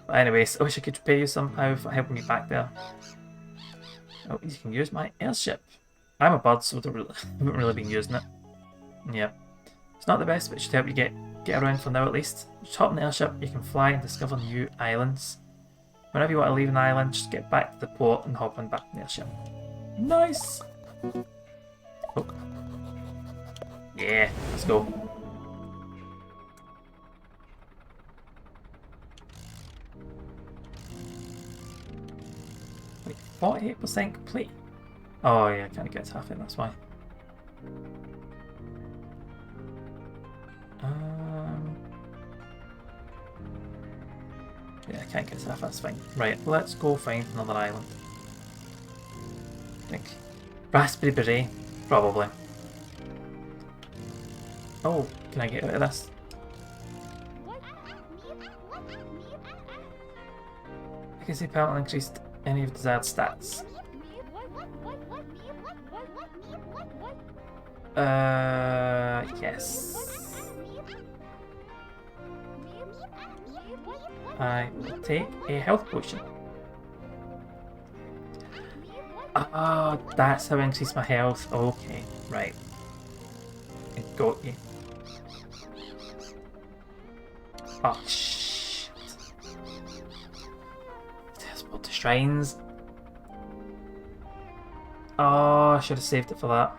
But anyways, I wish I could repay you somehow for helping me back there. Oh, you can use my airship. I'm a bird, so I haven't really been using it. Yeah. It's not the best, but it should help you get around for now at least. Just hop in the airship, you can fly and discover new islands. Whenever you want to leave an island, just get back to the port and hop on back in the airship. Nice! Oh. Yeah, let's go. Wait, 48% complete? Oh yeah, I can't get half in, that's why. Yeah, I can't get half, that's fine. Right, let's go find another island. I think. Raspberry Beret? Probably. Oh, can I get out of this? Because the apparently increased any of desired stats. Yes. I will take a health potion. Ah, that's how I increase my health. Okay, right. I got you. Oh, shit. Teleport to shrines. Oh, I should have saved it for that.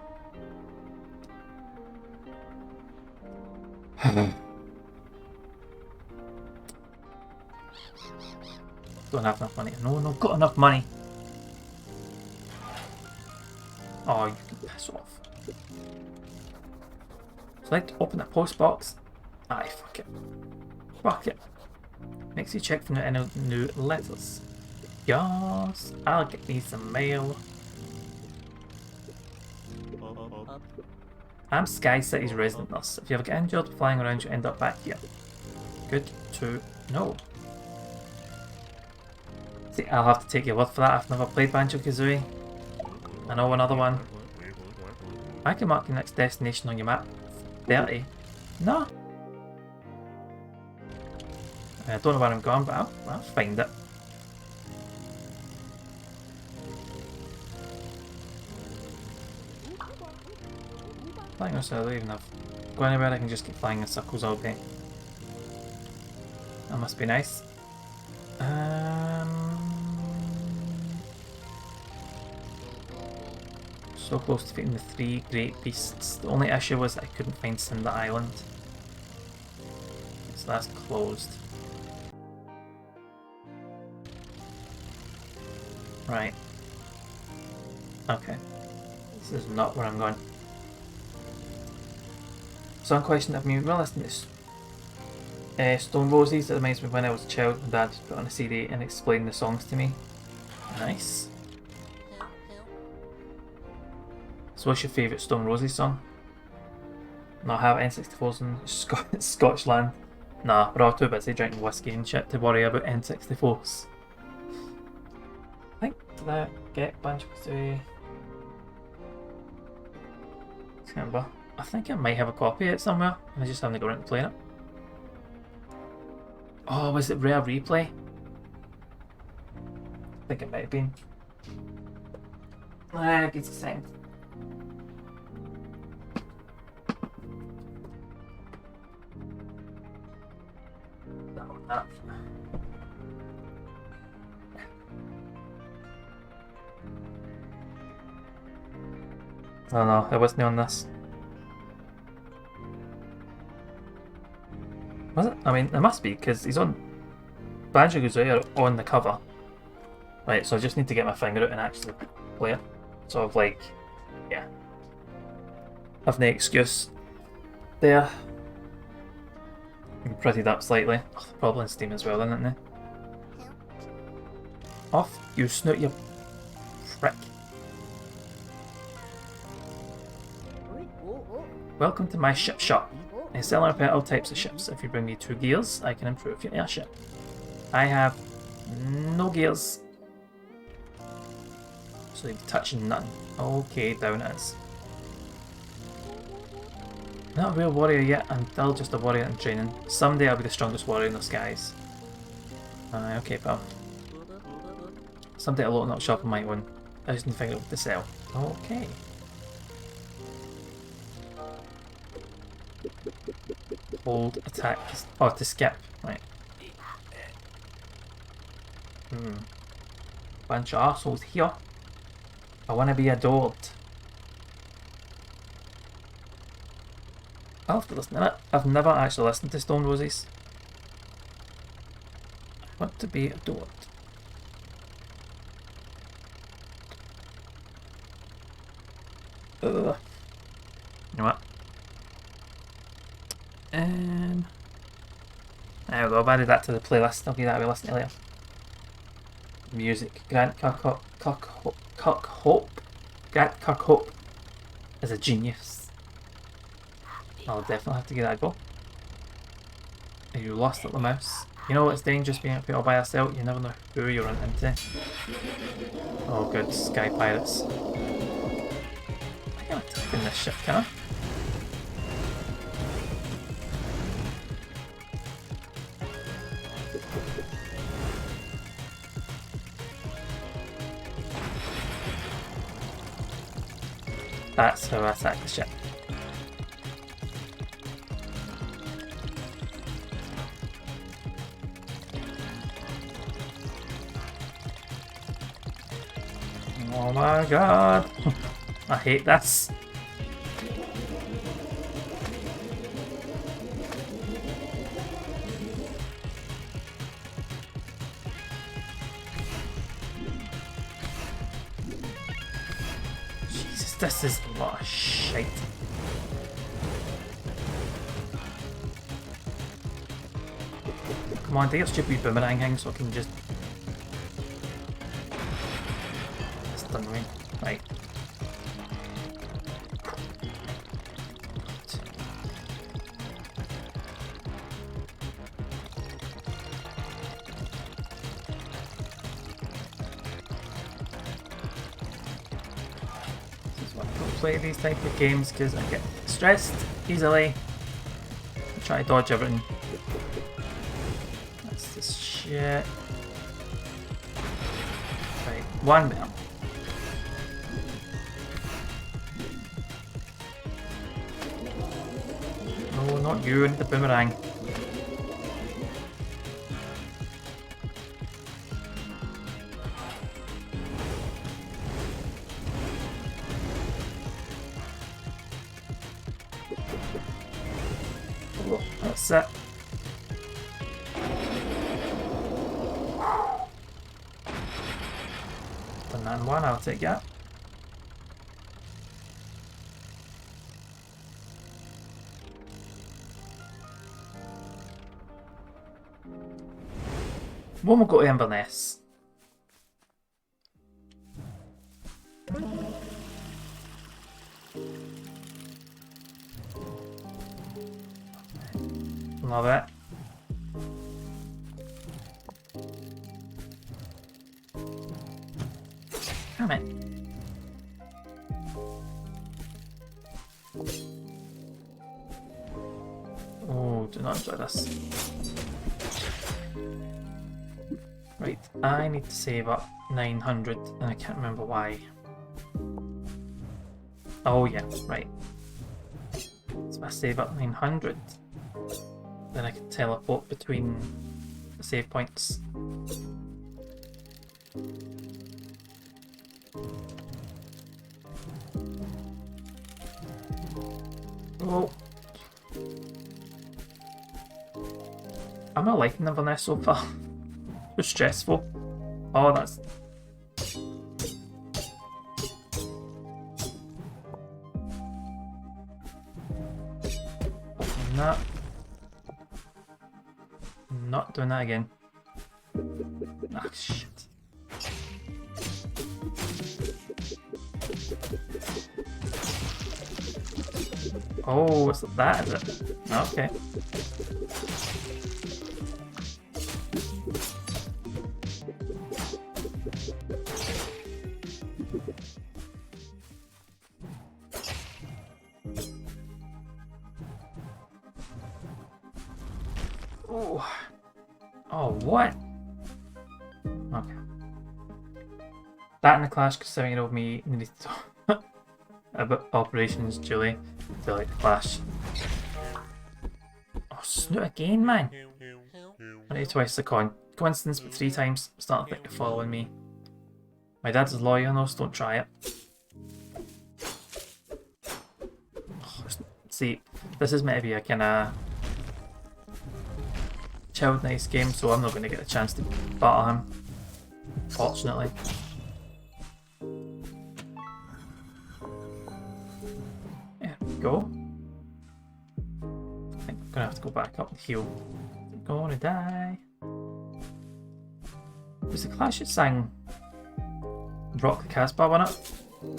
Don't have enough money. No, got enough money. Oh, you can piss off. Select open a post box. Aye, fuck it. Fuck it. Makes you check for any new letters. Yes, I'll get me some mail. I'm Sky City's resident nurse. If you ever get injured flying around, you end up back here. Good to know. See, I'll have to take your word for that. I've never played Banjo-Kazooie. I know another one. I can mark your next destination on your map. 30. No. I don't know where I'm going, but I'll find it. Flying on, so I don't even have go anywhere. I can just keep flying in circles all day. That must be nice. So close to defeating the 3 great beasts. The only issue was that I couldn't find Cinder Island. So that's closed. Right. Okay. This is not where I'm going. Song question of me listening to Stone Roses. It reminds me of when I was a child, my dad put on a CD and explained the songs to me. Nice. So what's your favourite Stone Roses song? Not have N64s in Scotland. Nah, we're all too busy drinking whiskey and shit to worry about N64s. I think did I get Banjo-Kazooie? I can't remember. I think I might have a copy of it somewhere, and I just haven't got around to playing it. Oh, was it Rare Replay? I think it might have been. Give us a second. That. Oh no, it wasn't on this. Was it? I mean, there must be, because he's on... Banjo-Kazooie are on the cover. Right, so I just need to get my finger out and actually play it. Sort of like, yeah. Have no excuse there. Prettied up slightly. Oh, they're probably on Steam as well, isn't they? Off, you snoot, you frick. Welcome to my ship shop. I sell and repair all types of ships. If you bring me 2 gears, I can improve your airship. I have no gears. So you're touching nothing. Okay, down it is. Not a real warrior yet, I'm still just a warrior in training. Someday I'll be the strongest warrior in the skies. Okay, pal. Someday I'll open up shop on my own. I just need to figure out what to sell. Okay. Hold, attack, or to skip, right. Bunch of arseholes here. I want to be adored. I'll have to listen to it. I've never actually listened to Stone Roses. I want to be adored. Ugh. You know what? There we go, I've added that to the playlist. I'll give that a wee listen to later. Music. Grant Kirkhope Grant Kirkhope is a genius. I'll definitely have to give that a go. Are you lost at the mouse? You know it's dangerous being up here all by yourself, you never know who you run into. Oh good, sky pirates. I can't attack in this ship, can I? That's how I attack the ship. Oh my god! I hate this. Jesus, this is a lot of shite. Come on, take your stupid boomerang thing so I can just... Stun me. Right. This is why I don't play these type of games, because I get stressed easily. I try to dodge everything. That's this shit. Right, one down. No, not you, and the boomerang. Oh, that's it. Done that in one, I'll take that. When we go to Inverness. Love it. Damn it. Oh, do not enjoy this. Right, I need to save up 900 and I can't remember why. Oh yeah, right. So I save up 900, then I can teleport between the save points. Oh. not liking Inverness so far. Too stressful. Oh, that's... Not... Not doing that again. Ah, shit. Oh, it's that, is it? Okay. Oh. Oh, what? Okay. That and the clash because 7-year-old me needed to talk about operations, Julie. To like the clash. Oh, snoot again, man. I need twice the coin. Coincidence, but 3 times. Starting to think you're following me. My dad's a lawyer, no, so don't try it. Oh, see, this is meant to be a kind of chilled, nice game, so I'm not going to get a chance to batter him. Fortunately. There we go. I think I'm going to have to go back up the hill. I'm gonna die. Was the Clash that sang Rock the Casbah one up?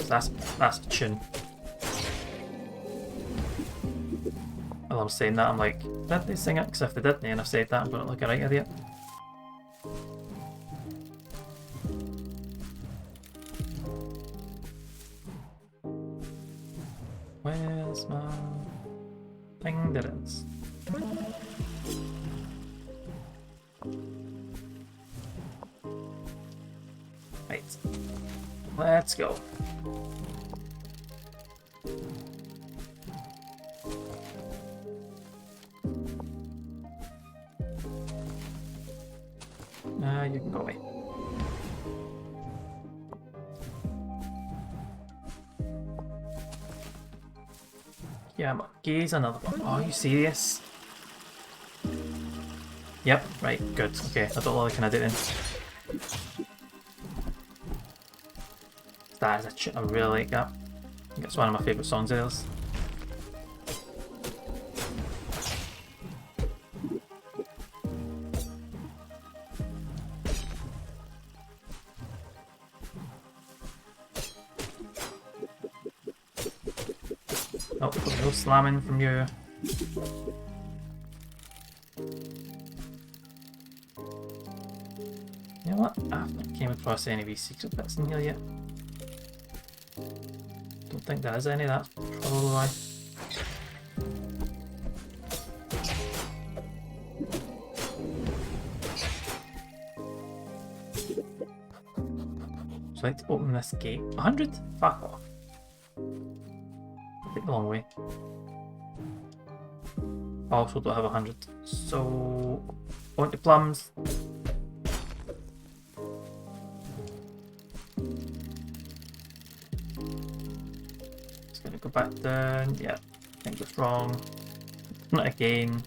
That's a tune. While I'm saying that, I'm like, did they sing it? Because if they didn't, and I've said that, I'm going to look a right idiot. Where's my thing? There it is. Right. Let's go. You can go away. Yeah, I'm gaze another one. Oh, are you serious? Yep, right, good. Okay, I don't like I did it then. That is a tune, I really like that. I think it's one of my favourite songs of theirs. Oh, no slamming from you. You know what? I haven't came across any of these secret bits in here yet. Don't think there is any, that's probably why. So I like to open this gate. 100? Fuck off. Take the long way. I also don't have 100. So, on to plums. Just gonna go back down. Yeah, I think that's wrong. Not again.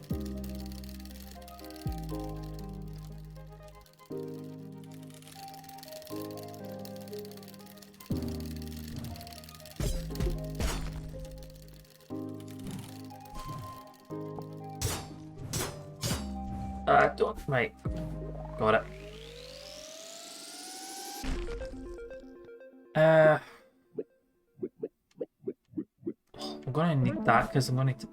Don't. Right. Got it. I'm gonna need that because I'm gonna need to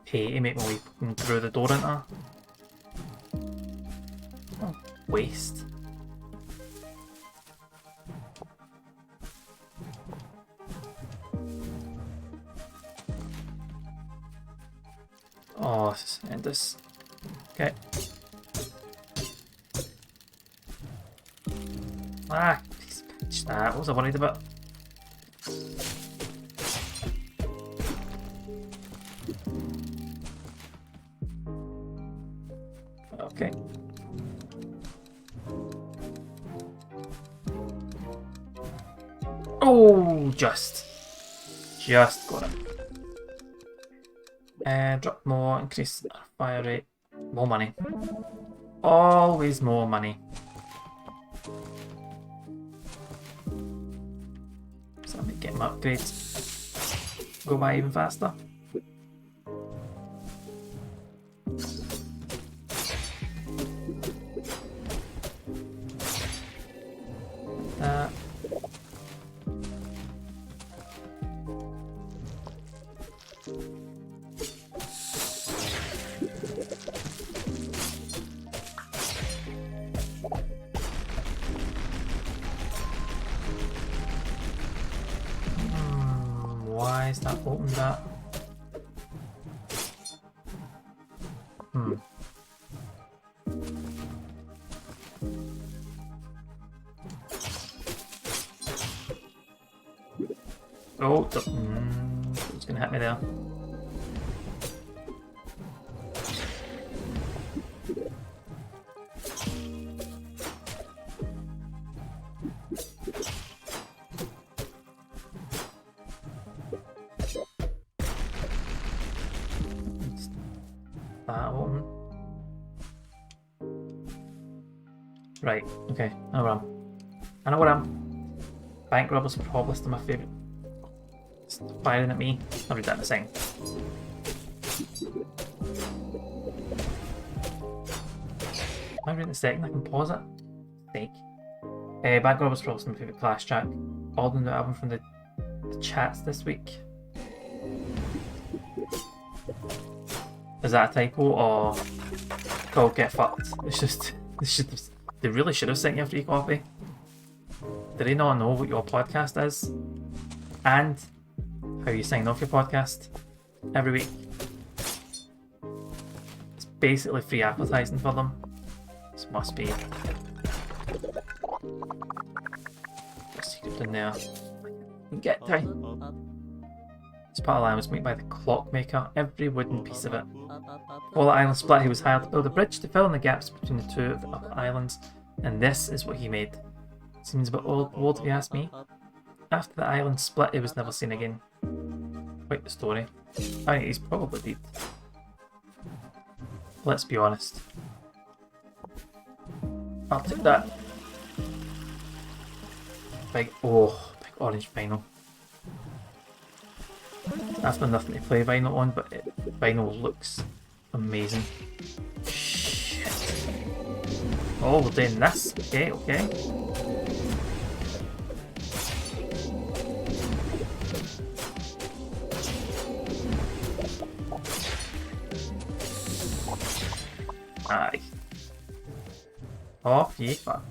pay to make my way through the door into. Oh, waste. Oh, this is horrendous. Okay. Ah, piece of pitch that. What was I worried about? Okay. Oh, just got it. Drop more, increase our fire rate, More money. Always more money. So I'm getting my upgrades go by even faster. Why is that opened up? Oh, it's gonna hit me there. That one. Right, okay, I know where I know where I am. Bank robbers probably still my favourite. It's firing at me. I'll read that in a second. Am I reading the second? I can pause it. Sake. Bank robbers probably still my favourite class track. All the new album from the chats this week. Is that a typo or called get fucked? It's just they really should have sent you a free copy. Do they not know what your podcast is? And how you sign off your podcast every week? It's basically free advertising for them. This must be a secret in there. You get there. This part of the line was made by the clockmaker, every wooden piece of it. While the island split, he was hired to build a bridge to fill in the gaps between the two of the upper islands, and this is what he made. Seems a bit old if you ask me. After the island split, he was never seen again. Quite the story. I think he's probably dead. Let's be honest. I'll take that. Big orange vinyl. That's been nothing to play vinyl on, but vinyl looks amazing. Shit. Oh, we're doing this. Okay, okay. Aye. Off ye fuck.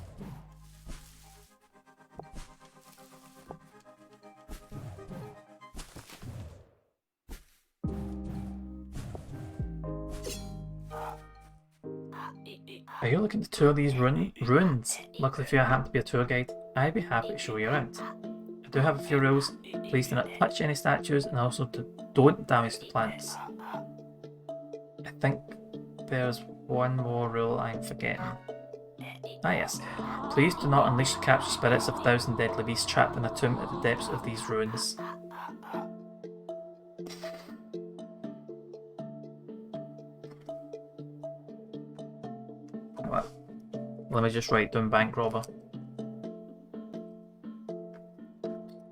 Are you looking to tour these ruins? Luckily for you, I happen to be a tour guide. I'd be happy to show you around. I do have a few rules. Please do not touch any statues, and also don't damage the plants. I think there's one more rule I'm forgetting. Ah yes. Please do not unleash the captured spirits of 1,000 deadly beasts trapped in a tomb at the depths of these ruins. What? Let me just write down bank robber.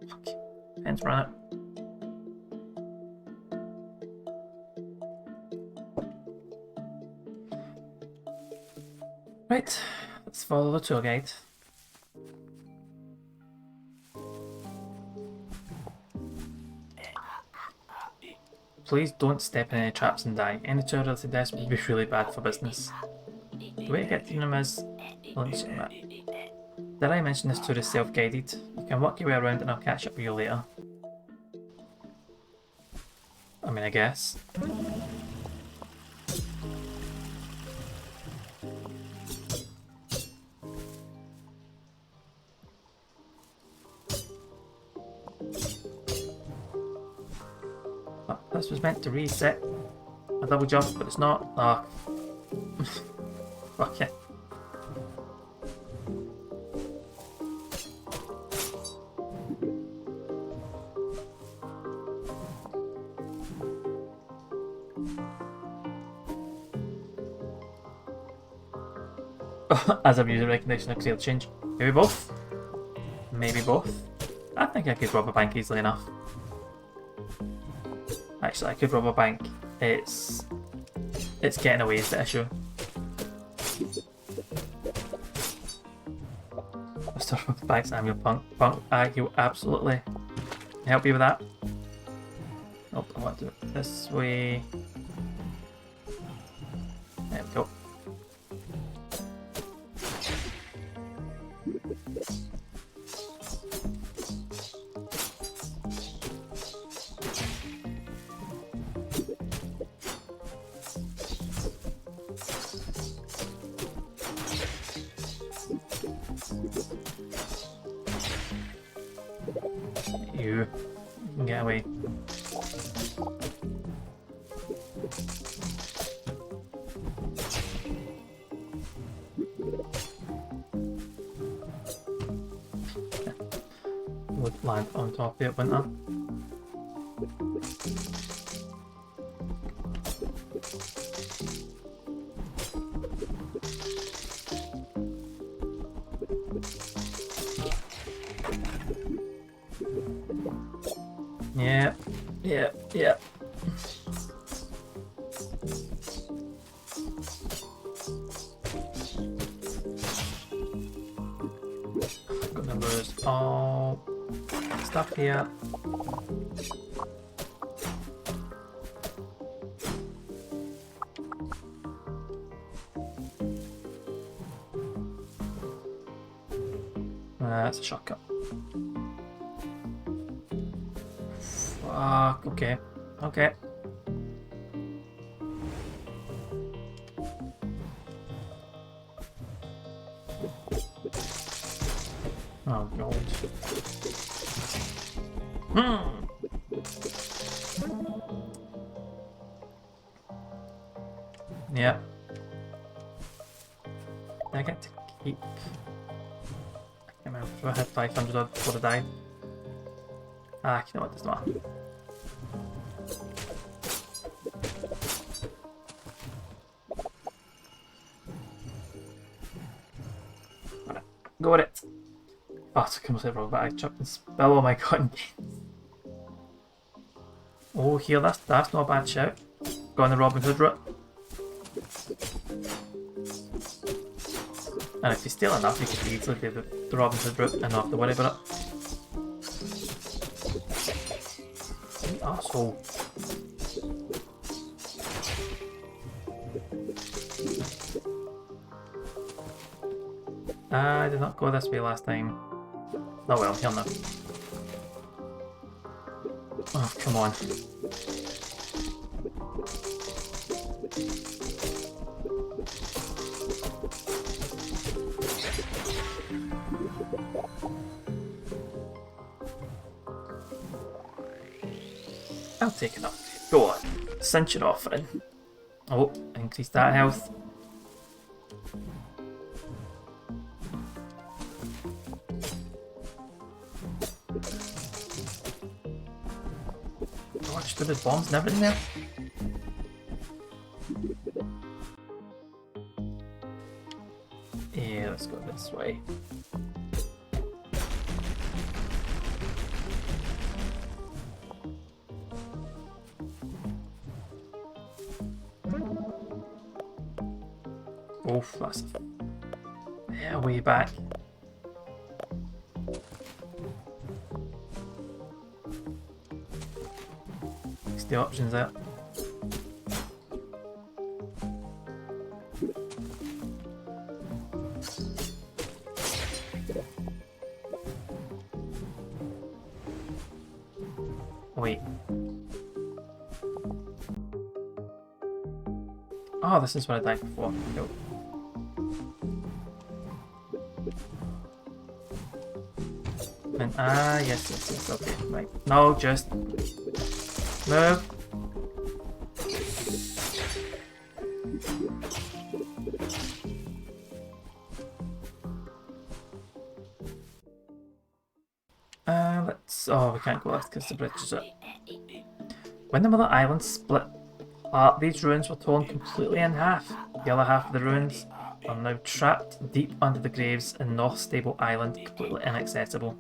Fuck. Pen's run it. Right, let's follow the tour guide. Please don't step in any traps and die. Any tour related deaths would be really bad for business. The way to get to them is... Did I mention this tour is self-guided? You can work your way around and I'll catch up with you later. I mean, I guess. This was meant to reset a double jump, but it's not. Ah. Fuck it. as I'm using recognition, I can see the change. Maybe both? Maybe both? I think I could rob a bank easily enough. Actually, I could rob a bank. It's getting away is the issue. Mr. Banks, I'm your punk. He'll absolutely help you with that. Nope, I want to do it this way. There we go. You can get away. Would land on top of it, wouldn't I? Yeah. Gonna lose all stuff here. That's a shortcut. Fuck, okay. Okay. Oh god. Yeah. I get to keep. I can't remember if I had 500 before I died. Ah, you know what, doesn't matter. Alright, go with it. Oh, it's almost everyone, but I chucked and spill all my cotton candy. Oh, here, that's not a bad shout. Go on the Robin Hood route. And if you steal enough, you could easily do the Robin Hood route and not have to worry about it. You asshole. I did not go this way last time. Oh well, he'll know. Oh, come on. I'll take it up. Go on. Cinch it off in. Oh, increase that health. Watch the bombs and everything there. Yeah, let's go this way. Oof, that's yeah, way back. What's the options there? Wait. Oh, this is what I died before. Cool. And yes, okay, right. No, just move. Oh, we can't go left because the bridge is up. When the Mother Island split apart, these ruins were torn completely in half. The other half of the ruins are now trapped deep under the graves in North Stable Island, completely inaccessible.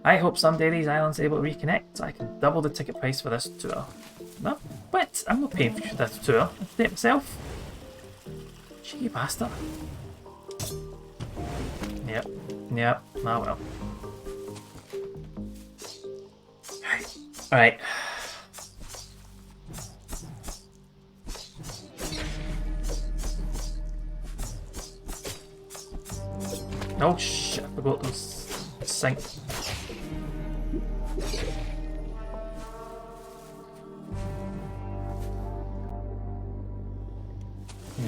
I hope someday these islands are able to reconnect so I can double the ticket price for this tour. No, what? I'm not paying for this tour. I'll pay it myself. Cheeky bastard. Yep, yep, oh well. Alright. Oh shit, I forgot those sink.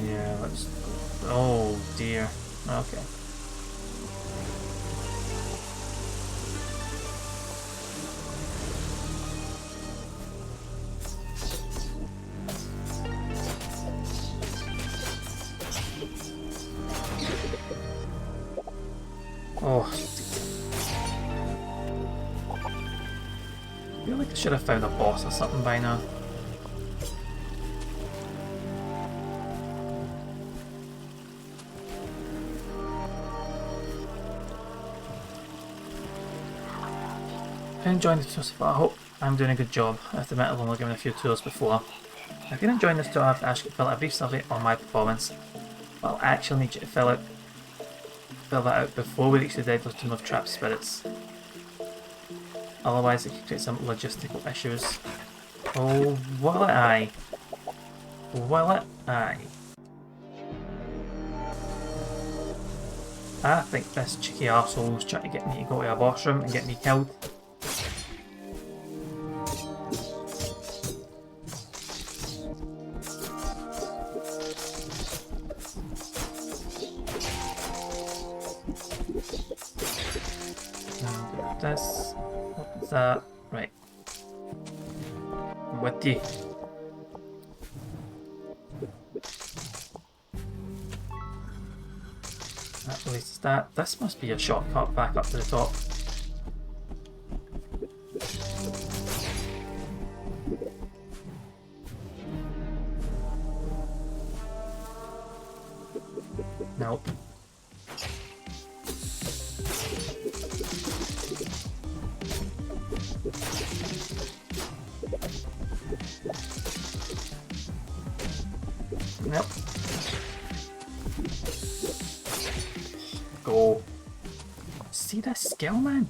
Yeah, let's... Oh dear. Okay. Oh. I feel like I should have found a boss or something by now. I've been enjoying the tour so far. I hope I'm doing a good job. I have to admit I've only given a few tours before. If you're enjoying this tour, I have to ask you to fill out a brief survey on my performance. But I'll actually need you to fill that out before we reach the Deadly Tomb of Trapped Spirits. Otherwise it could create some logistical issues. Oh, will it I? Will it I? I think this cheeky arsehole's trying to get me to go to a boss room and get me killed. This, what's that? Right. I'm with you. That releases that. This must be a shortcut back up to the top. Nope. Nope. Go. See this skill, man?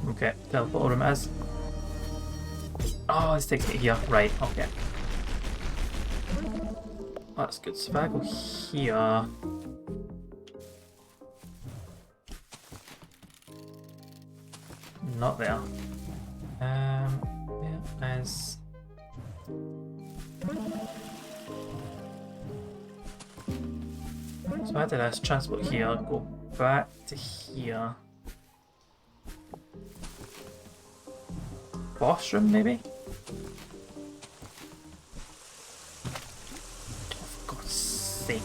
Okay, teleport room is. Oh, this takes me here. Right, okay. That's good. So if I go here. Not there. There is. So I did this, transport here, go back to here. Boss room, maybe? Oh, for God's sake.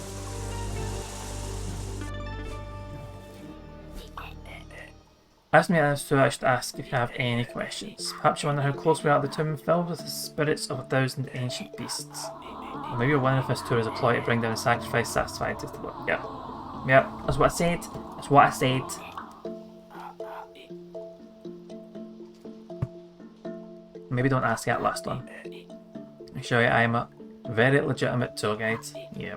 Ask me as to I should ask if you have any questions. Perhaps you wonder how close we are to the tomb filled with the spirits of 1,000 ancient beasts. Or maybe you're wondering if this tour is a ploy to bring down a sacrifice satisfied to the work. Yeah. Yeah, that's what I said. That's what I said. Maybe don't ask that last one. I show you I am a very legitimate tour guide. Yeah.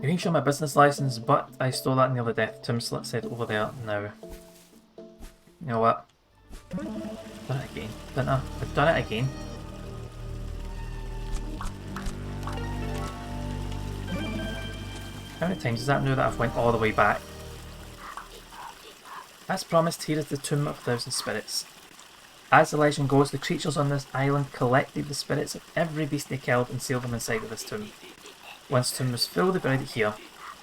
You can show my business license, but I stole that near the death tomb, so let's head over there now. You know what? Done it again, didn't I? I've done it again. How many times does that know that I've went all the way back? As promised, here is the Tomb of 1,000 Spirits. As the legend goes, the creatures on this island collected the spirits of every beast they killed and sealed them inside of this tomb. Once the tomb was full, they buried it here,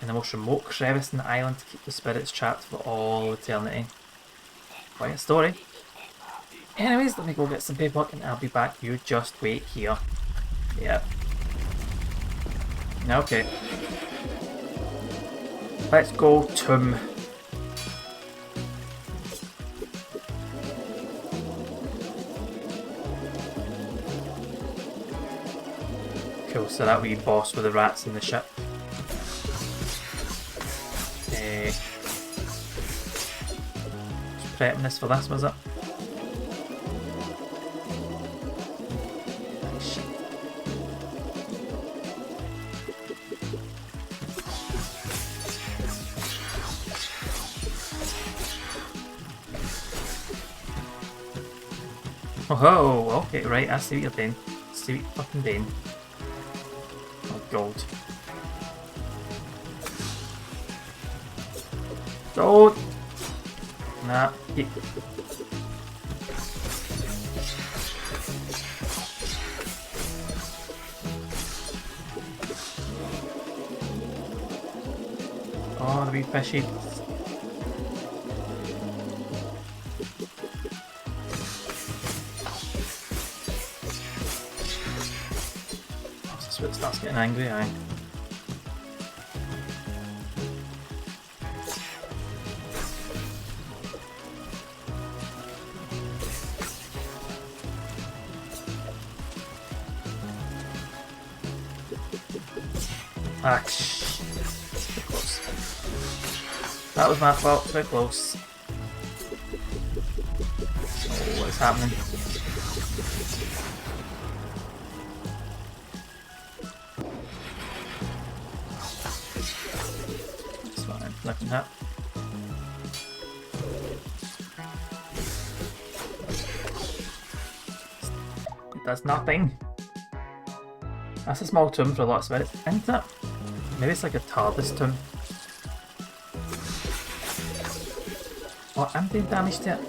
in the most remote crevice in the island to keep the spirits trapped for all eternity. Quite a story. Anyways, let me go get some paperwork and I'll be back. You just wait here. Yep. Okay. Let's go, tomb. Cool, so that wee boss with the rats in the ship. Just prepping this for this, was it? Oh, okay, right, I see what you're doing. See what you're fucking doing. Oh, gold. Gold! Nah, keep. Oh, the wee fishy. It starts getting angry, aye. Ah, shh. Too close. That was my fault, too close. Oh, what's happening? Looking at. It does nothing. That's a small tomb for a lot of spirits, isn't it? Maybe it's like a TARDIS tomb. Oh, I'm doing damage to it.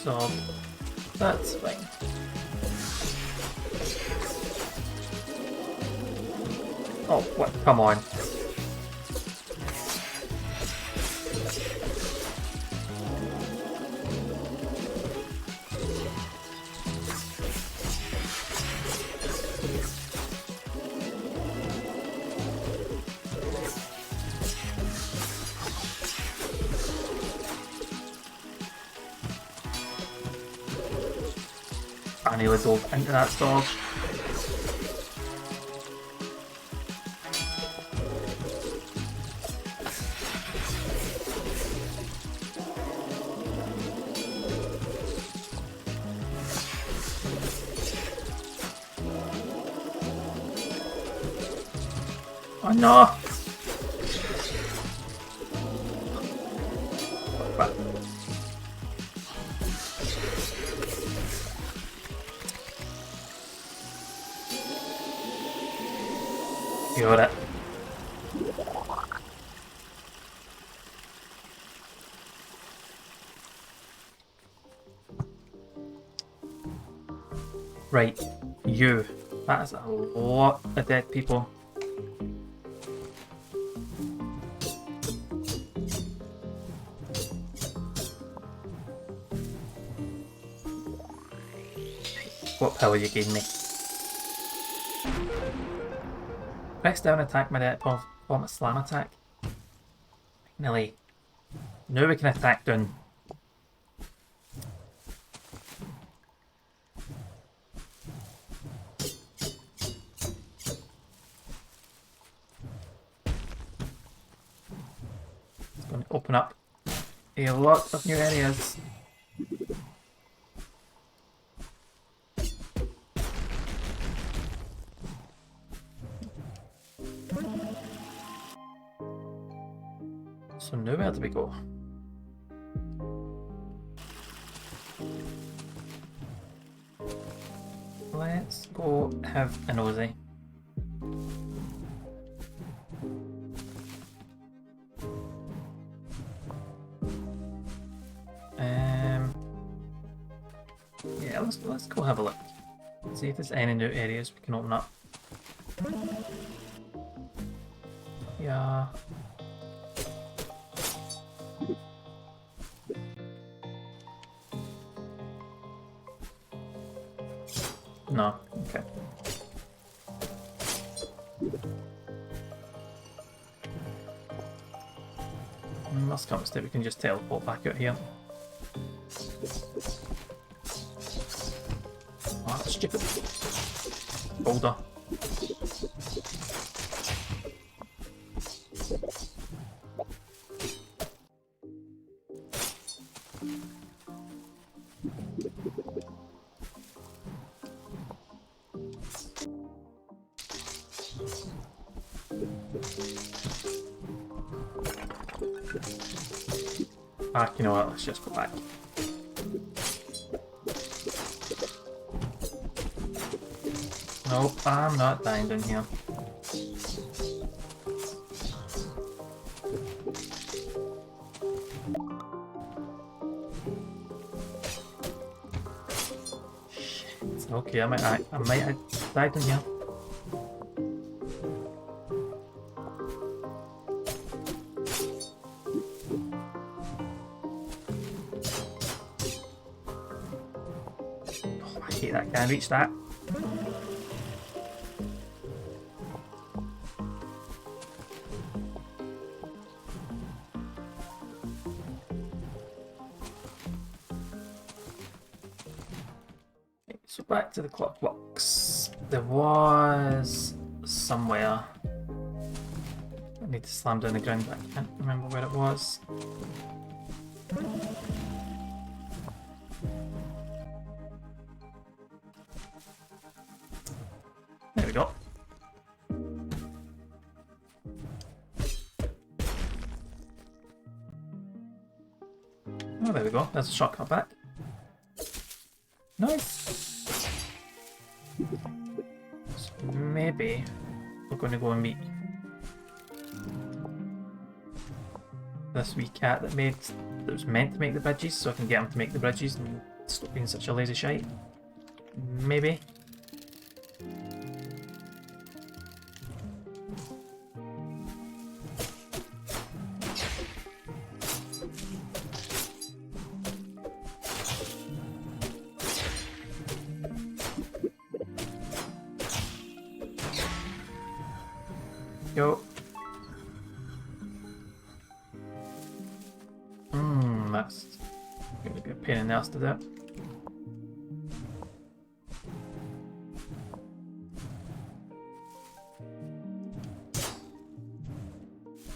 So that's fine. Oh, what? Come on. I nearly dove into that dog. Oh no! But got it. Right, you. That is a lot of dead people. What power you gave me? Press down attack my deck, perform a slam attack. Finally. Now we can attack down. It's going to open up a lot of new areas. So now where do we go? Let's go have a nosy. Yeah, let's go have a look. See if there's any new areas we can open up. Yeah. No, okay. Must come to we can just teleport back out here. Oh, stupid boulder. Ah, you know what, let's just go back. Nope, I'm not dying down here. Shit. Okay, I might have died down here. Oh, I hate that. Can I reach that? So back to the clock box. There was somewhere I need to slam down the ground, but I can't remember where it was. There we go. Oh, there we go. There's a shortcut back. Nice. So maybe we're going to go and meet this wee cat that was meant to make the bridges, so I can get him to make the bridges and stop being such a lazy shite. Maybe. Go. That's going to be a pain in the ass to do.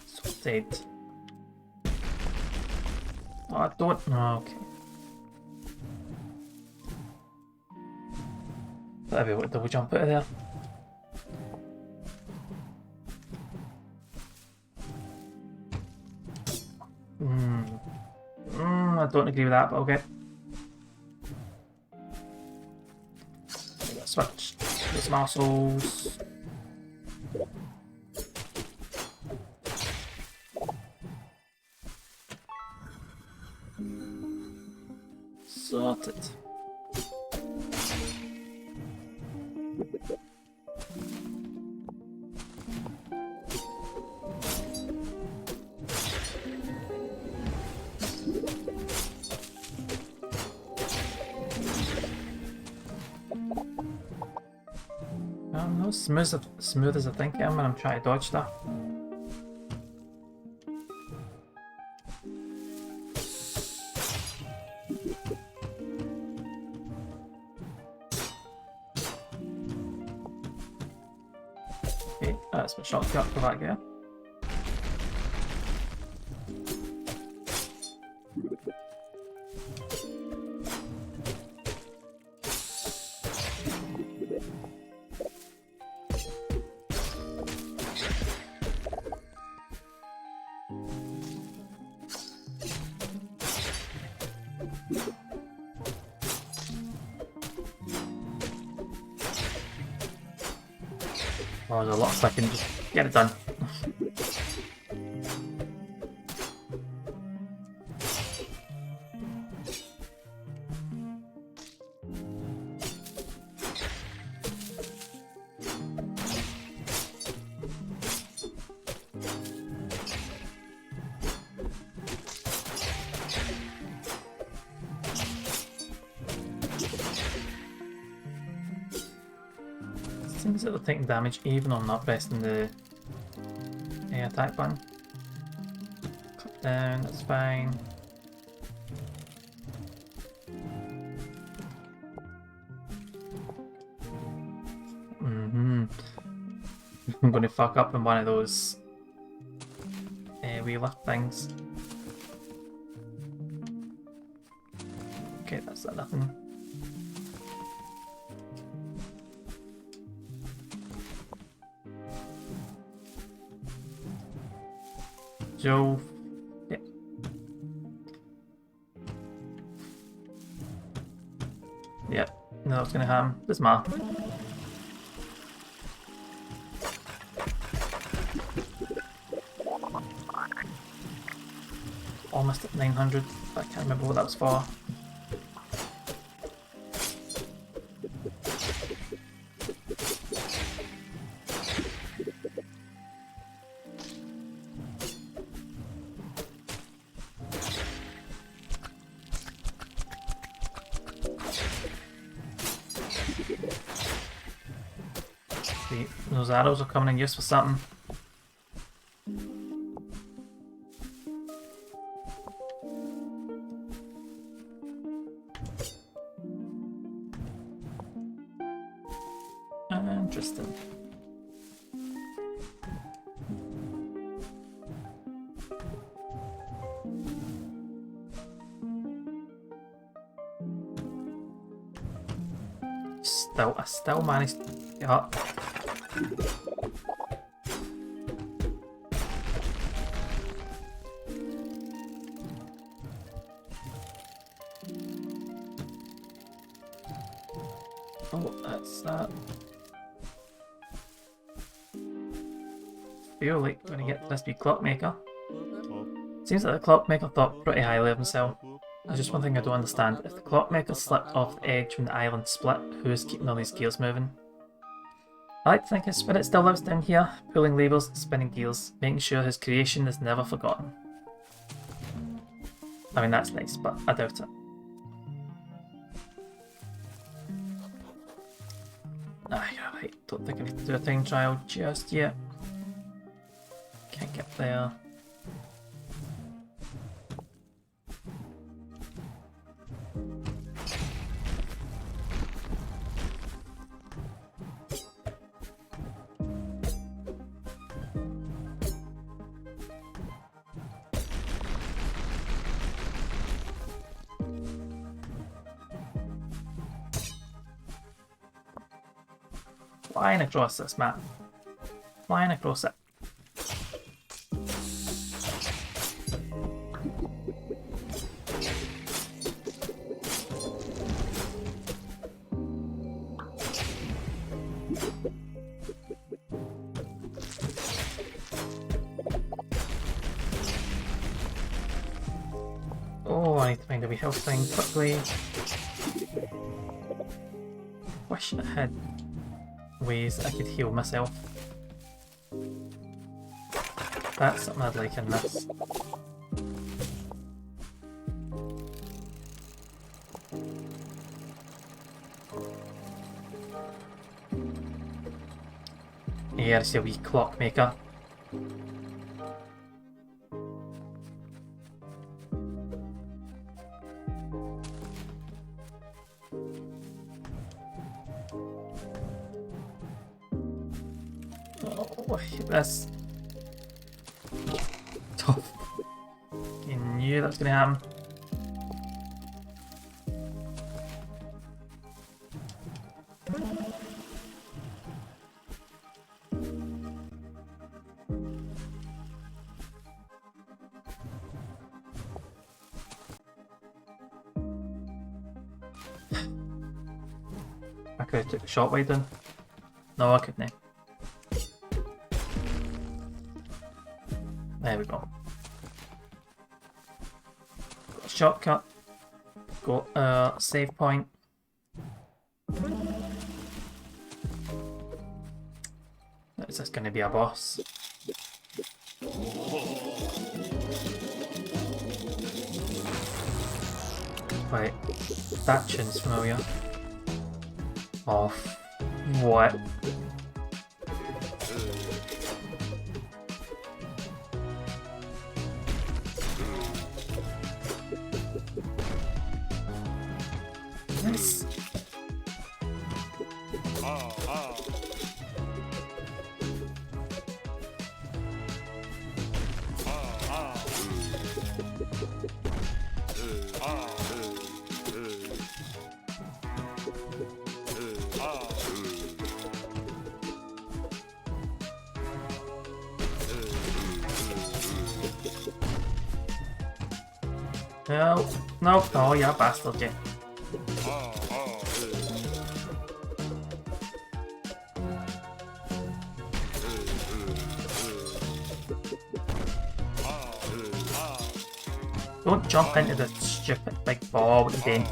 So dead. Oh, I don't. Oh, okay. That'd be what double jump out of there. I don't agree with that, but okay. Let's switch those muscles. Sorted. I'm not smooth as I think I am when I'm trying to dodge stuff. Okay, that's my shortcut for that guy. Oh, there's a lot of clicking, just get it done. Seems that they're taking damage even on not pressing the attack button. down, that's fine. I'm gonna fuck up in one of those wheel lift things. Okay, that's nothing. Joe. Yeah. Yep, no, that's gonna happen. This ma. Almost at 900. I can't remember what that was for. See, those arrows are coming in use for something. Interesting. I still managed to get up. Oh, that's that. Feel like we're gonna get this big clockmaker. Seems like the clockmaker thought pretty highly of himself. There's just one thing I don't understand. If the clockmaker slipped off the edge when the island split, who is keeping all these gears moving? I like to think his spirit still lives down here, pulling levers and spinning gears, making sure his creation is never forgotten. I mean, that's nice, but I doubt it. Ah, you're right. Don't think I need to do a time trial just yet. Can't get there. Flying across this map. Flying across it. Oh, I need to find a wee health thing quickly. Wish I had ways I could heal myself. That's something I'd like in this. Yeah, it's a wee clockmaker. That's tough. I knew that was gonna happen. I could have took a shot wide then. No, I couldn't. There we go. Got a shortcut. Got a save point. Is this going to be a boss? Right, that tune's familiar. Oh, what? Nice. No, no, oh, you bastard, you. Don't jump into the stupid big ball, what you doing?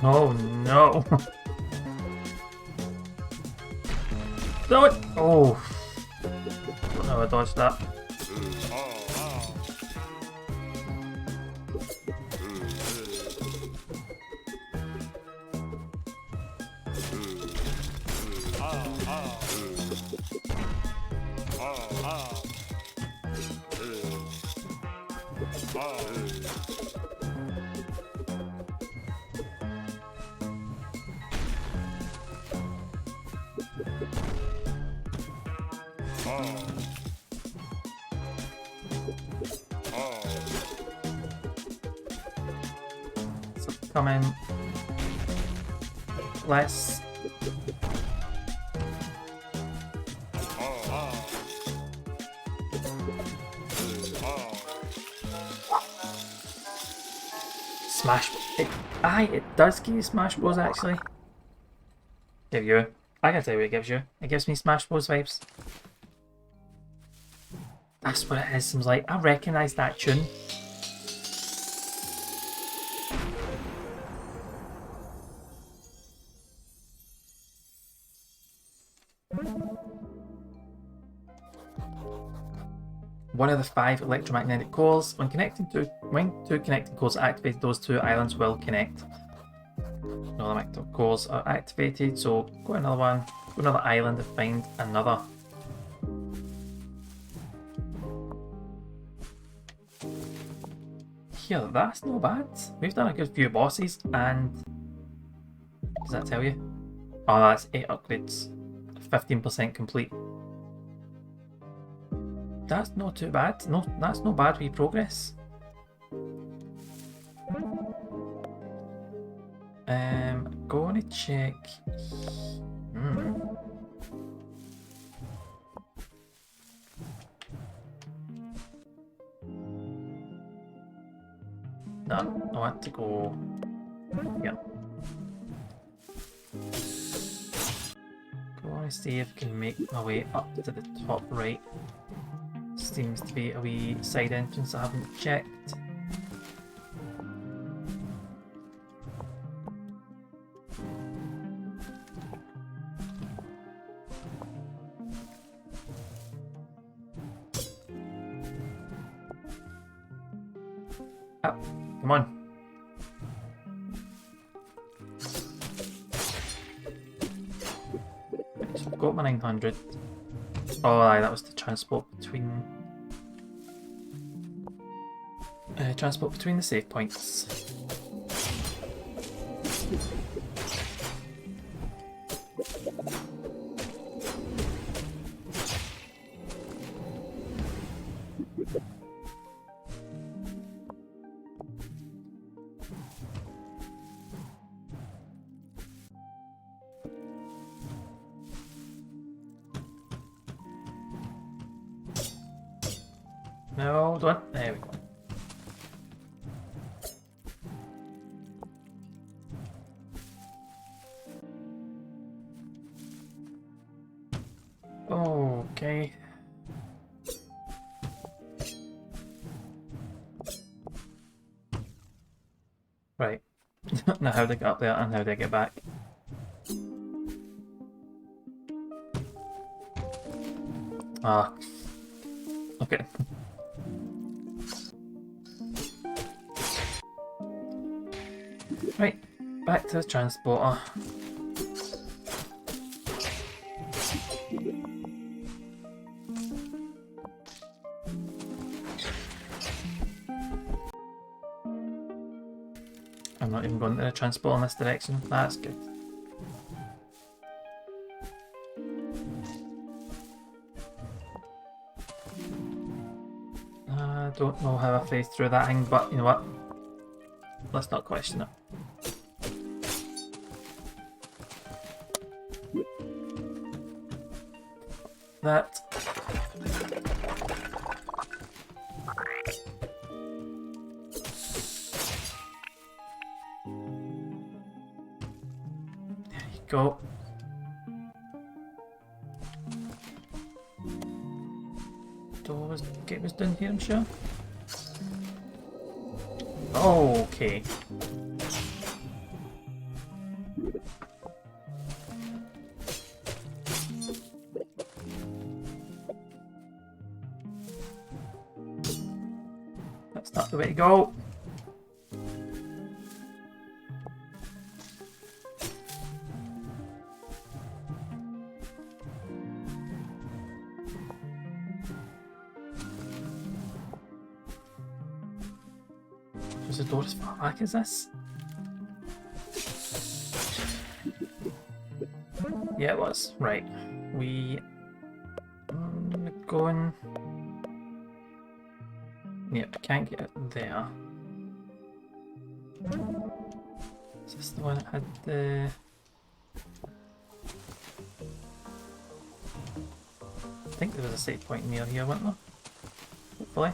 Oh no! Don't! Oh! Don't know how I dodged that. So come in. Let's. Smash. It does give you Smash Bros actually. Give you. I gotta tell you what it gives you. It gives me Smash Bros vibes. That's what it is. Seems like I recognise that tune. One of the 5 electromagnetic cores. When two connecting cores are activated, those 2 islands will connect. No electromagnetic cores are activated, so go another one, go another island and find another. Here, that's not bad. We've done a good few bosses, and does that tell you? Oh, that's 8 upgrades, 15% complete. That's not too bad. No, that's not bad for your progress. Gonna check. No, I want to go here. Go on, see if I can make my way up to the top right. Seems to be a wee side entrance I haven't checked. Up, come on. Right, so I've got my 900. Oh, aye, that was the transport between the save points. No, don't. There we go. Okay. Right. Now how to get up there and how to get back. Ah. Okay. Right, back to the transporter. I'm not even going to the transport in this direction. That's good. I don't know how I phased through that thing, but you know what? Let's not question it. That. There you go. Gate was done here, I'm sure. Okay. That's not the way to go. Was the door as far back as this? Yeah, it was. Right. We going. Yep, can't get it there. Is this the one that had the? I think there was a save point near here, wasn't there? Hopefully.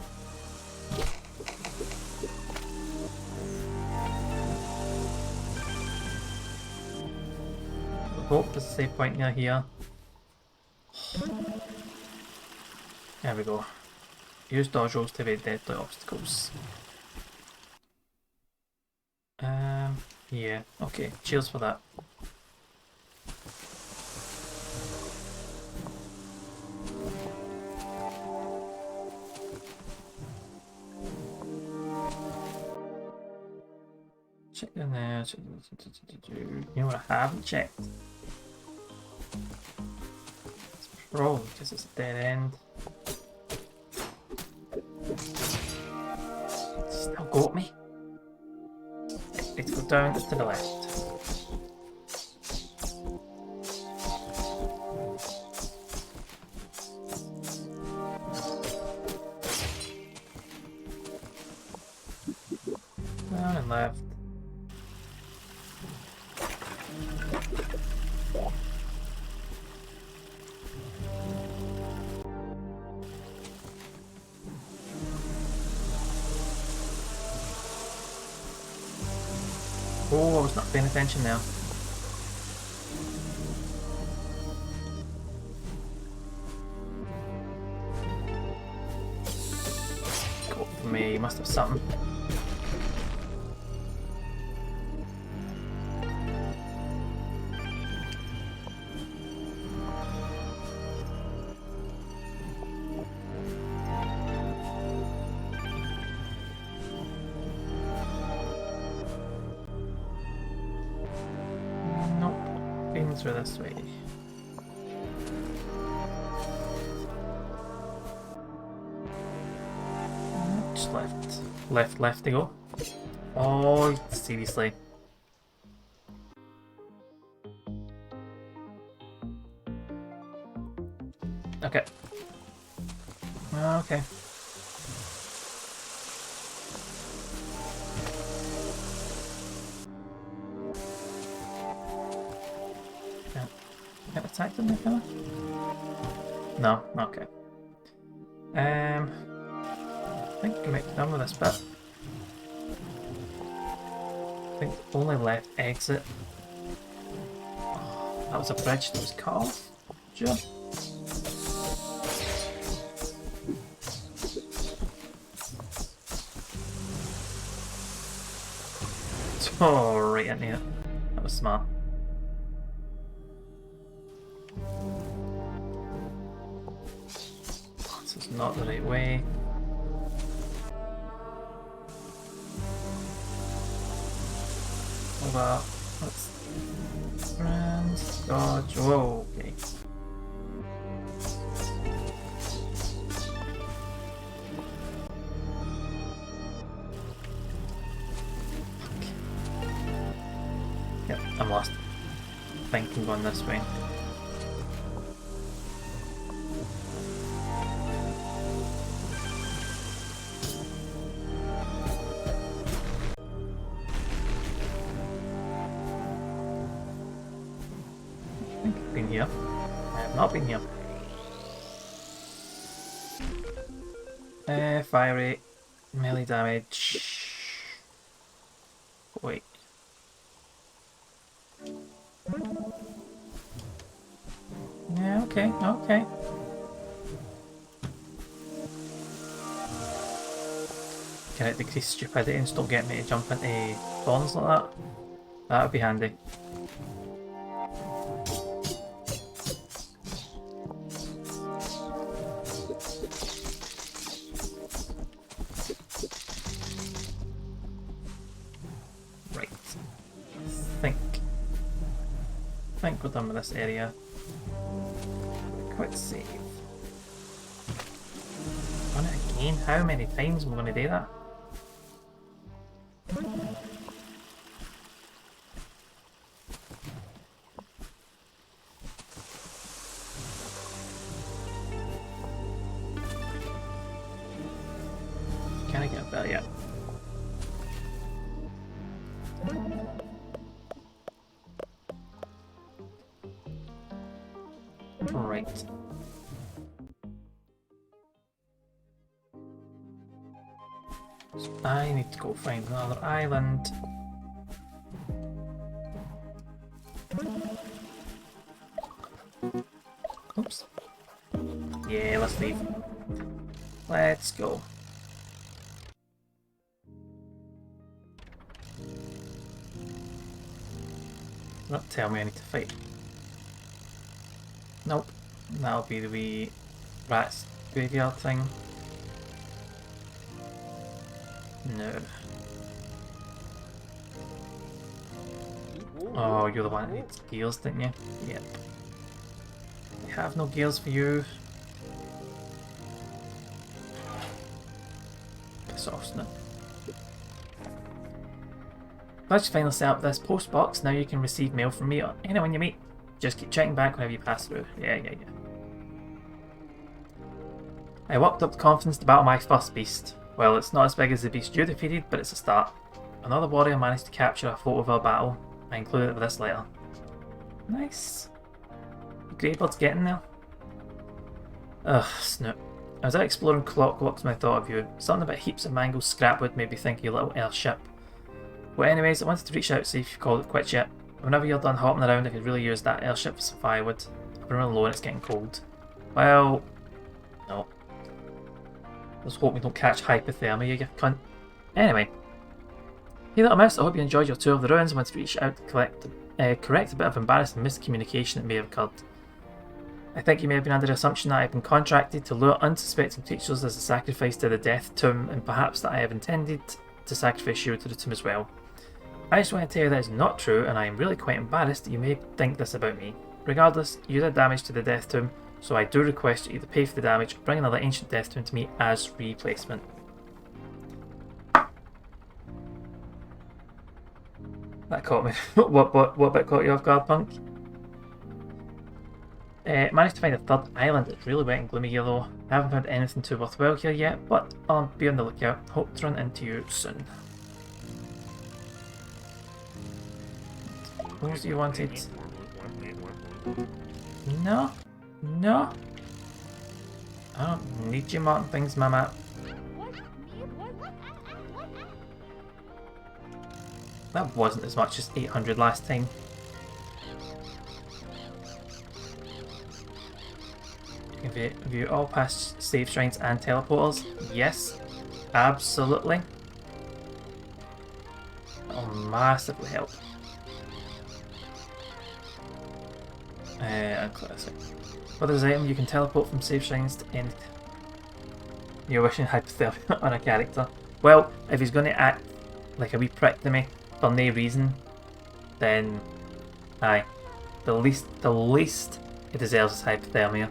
Hope there's a save point near here. There we go. Use dodge rolls to evade deadly obstacles. Yeah, okay, cheers for that. Check in there. You know what I haven't checked? It's probably because it's a dead end. Still got me. Let's go down to the left. Down and left. Oh, I was not paying attention now. Go for me, you must have something. Through this way. Just left to go. Oh, seriously. Okay. Okay. Get attacked in there, fella? No, okay. I think we might be done with this bit. I think only left exit. Oh, that was a bridge that was cut off. Sure. Oh, right in here. That was smart. This is not the right way. Over. Let's friends. Dodge. Whoa, okay. I'm lost. I think I'm going this way. I think I've been here. I have not been here. Fire rate, melee damage. Wait. Yeah, okay, okay. Can it decrease stupidity and still get me to jump into thorns like that? That would be handy. Right. I think we're done with this area. Quick save. Run it again? How many times am I going to do that? Can I get up there yet? Right. So I need to go find another island. Oops. Yeah, let's leave. Let's go. Not tell me I need to fight. Nope. That'll be the wee rats graveyard thing. No. Oh, you're the one that needs gears, didn't you? Yep. I have no gears for you. Piss off, Snow. Once you finally set up this post box, now you can receive mail from me or anyone you meet. Just keep checking back whenever you pass through. Yeah. I walked up with confidence to battle my first beast. Well, it's not as big as the beast you defeated, but it's a start. Another warrior managed to capture a photo of our battle. I included it with this letter. Nice. Greybird's getting there. Ugh, Snoop. I was out exploring clockworks when I thought of you. Something about heaps of mangled scrapwood made me think of your little airship. Well, anyways, I wanted to reach out to see if you've called it quits yet. Whenever you're done hopping around, I could really use that airship for some firewood. I've been running low and it's getting cold. Well, no. Let's hope we don't catch hypothermia, you cunt. Anyway. Hey little mouse, I hope you enjoyed your tour of the ruins. I wanted to reach out to correct a bit of embarrassing miscommunication that may have occurred. I think you may have been under the assumption that I have been contracted to lure unsuspecting teachers as a sacrifice to the death tomb, and perhaps that I have intended to sacrifice you to the tomb as well. I just want to tell you that is not true, and I am really quite embarrassed that you may think this about me. Regardless, you did damage to the death tomb, so I do request you either pay for the damage or bring another ancient death tomb to me as replacement. That caught me. What bit caught you off guard, punk? Managed to find a third island. It's really wet and gloomy here though. I haven't found anything too worthwhile here yet, but I'll be on the lookout. Hope to run into you soon. What was you wanted? No. No. I don't need you marking things, mama. That wasn't as much as 800 last time. View all past save shrines and teleporters. Yes, absolutely. That'll massively help. Classic. With this item, you can teleport from save shrines to end. You're wishing hypothermia on a character. Well, if he's going to act like a wee prick to me for no reason, then aye, the least it deserves is hypothermia.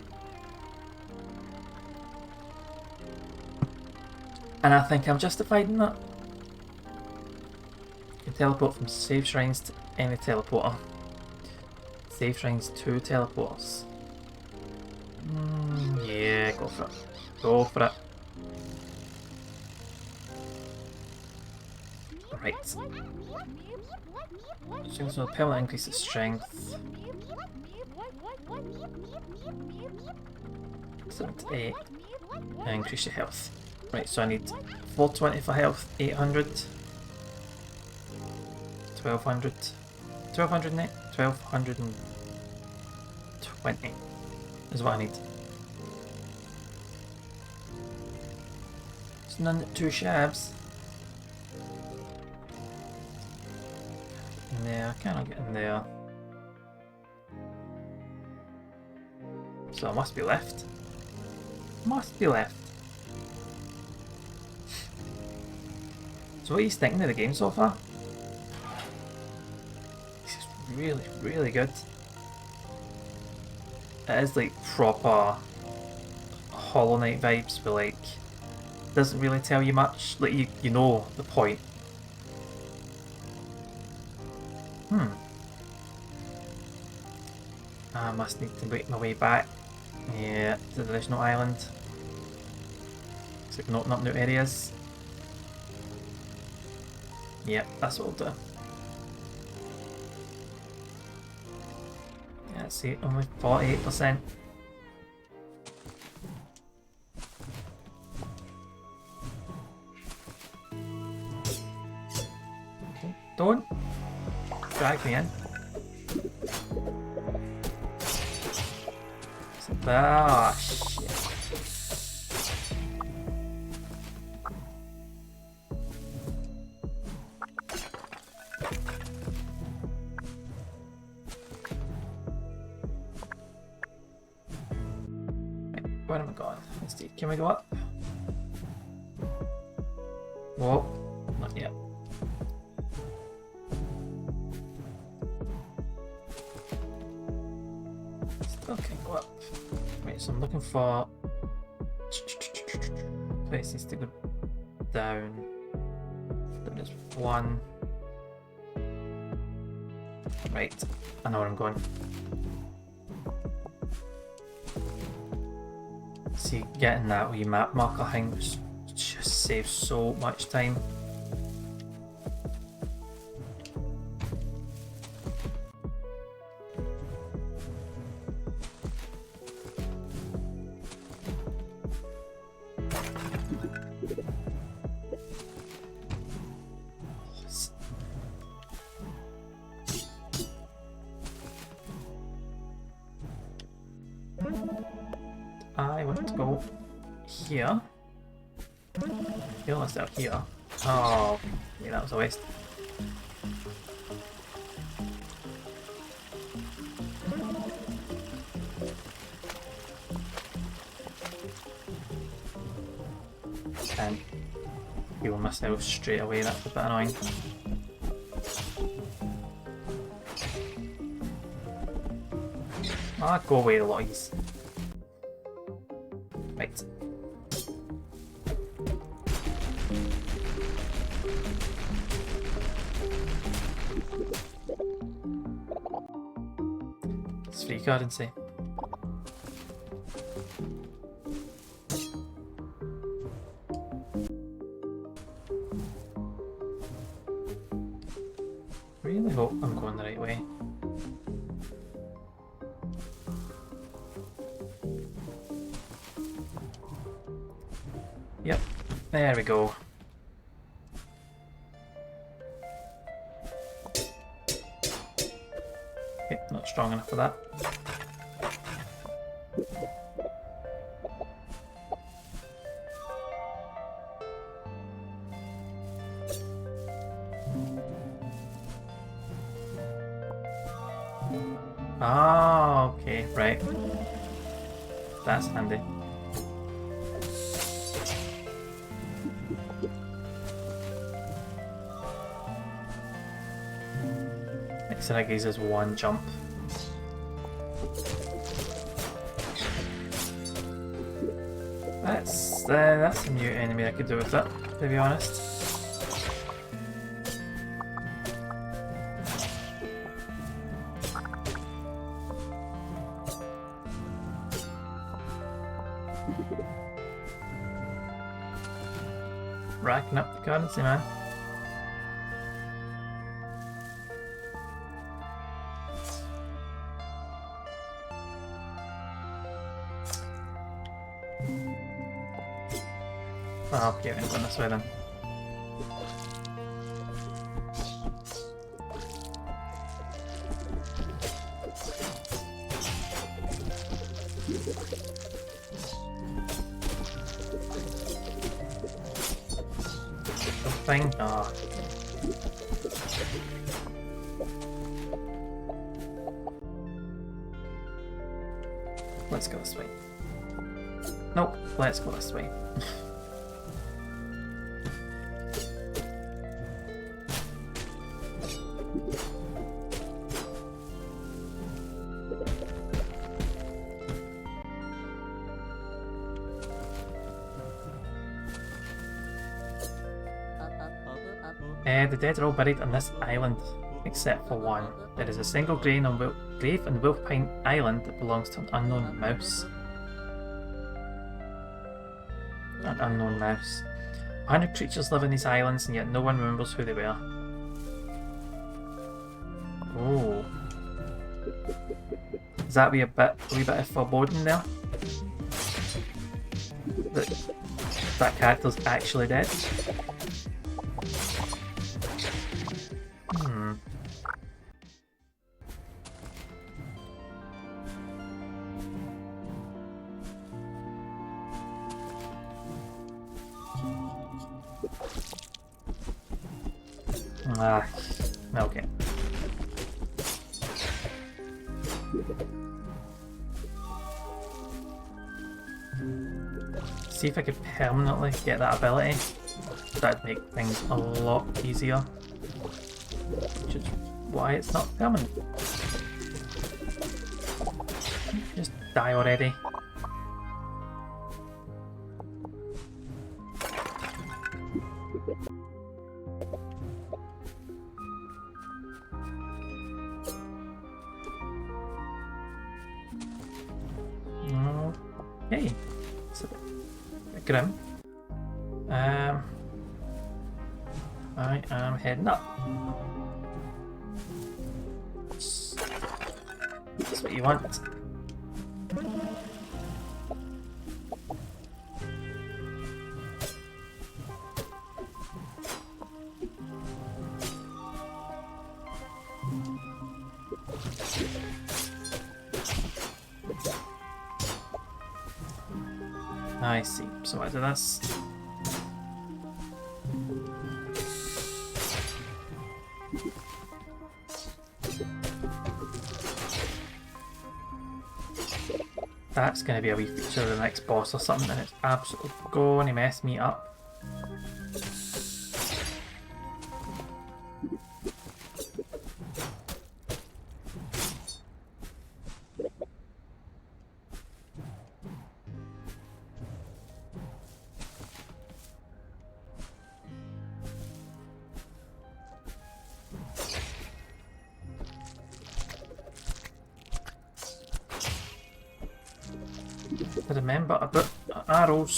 And I think I'm justified in that. You can teleport from save shrines to any teleporter. Save shrines, 2 teleporters. Yeah, go for it. Go for it. Right. So permanent increases strength. 7 to 8. And increase your health. Right, so I need 420 for health, 800. 1200. 1200 net? 1220 is what I need. It's none at 2 shabs. In there, I cannot get in there. So I must be left. Must be left. So what are you thinking of the game so far? This is really, really good. It is like proper Hollow Knight vibes, but like doesn't really tell you much. Like you know the point. I must need to make my way back. Yeah, to the original island. Looks like not up new areas. Yep, that's what I'll do. Yeah, let's see, only 48%. Don't drag me in. Ah, shit. Where am I going? Let's see. Can we go up? Whoa, not yet. Still can't go up. Wait, so I'm looking for places to go down. There's one. Right, I know where I'm going. See, getting that wee map marker thing just saves so much time. I want to go here. Let's out here. Oh, yeah, that was a waste. And heal myself straight away, that's a bit annoying. Ah, go away, the lollies. Right. It's free currency. Really hope I'm going the right way. Yep, there we go. Okay, not strong enough for that. Ah, okay, right. That's handy. So that gives us one jump. That's a new enemy I could do with that, to be honest. Racking up the currency, man. Oh, okay, we're going this way then. Thing? Oh. Let's go this way. Nope, let's go this way. The dead are all buried on this island, except for one. There is a single grave on Wolfpine Island that belongs to an unknown mouse. An unknown mouse. 100 creatures live in these islands, and yet no one remembers who they were. Oh. Is that a wee bit of foreboding there? That character's actually dead? Okay. See if I could permanently get that ability. That'd make things a lot easier. Which is why it's not permanent. Just die already. Okay, it's a bit grim. I am heading up. That's what you want. I see. So I do this. That's going to be a wee feature of the next boss or something, and it's absolutely going to mess me up. Remember about arrows.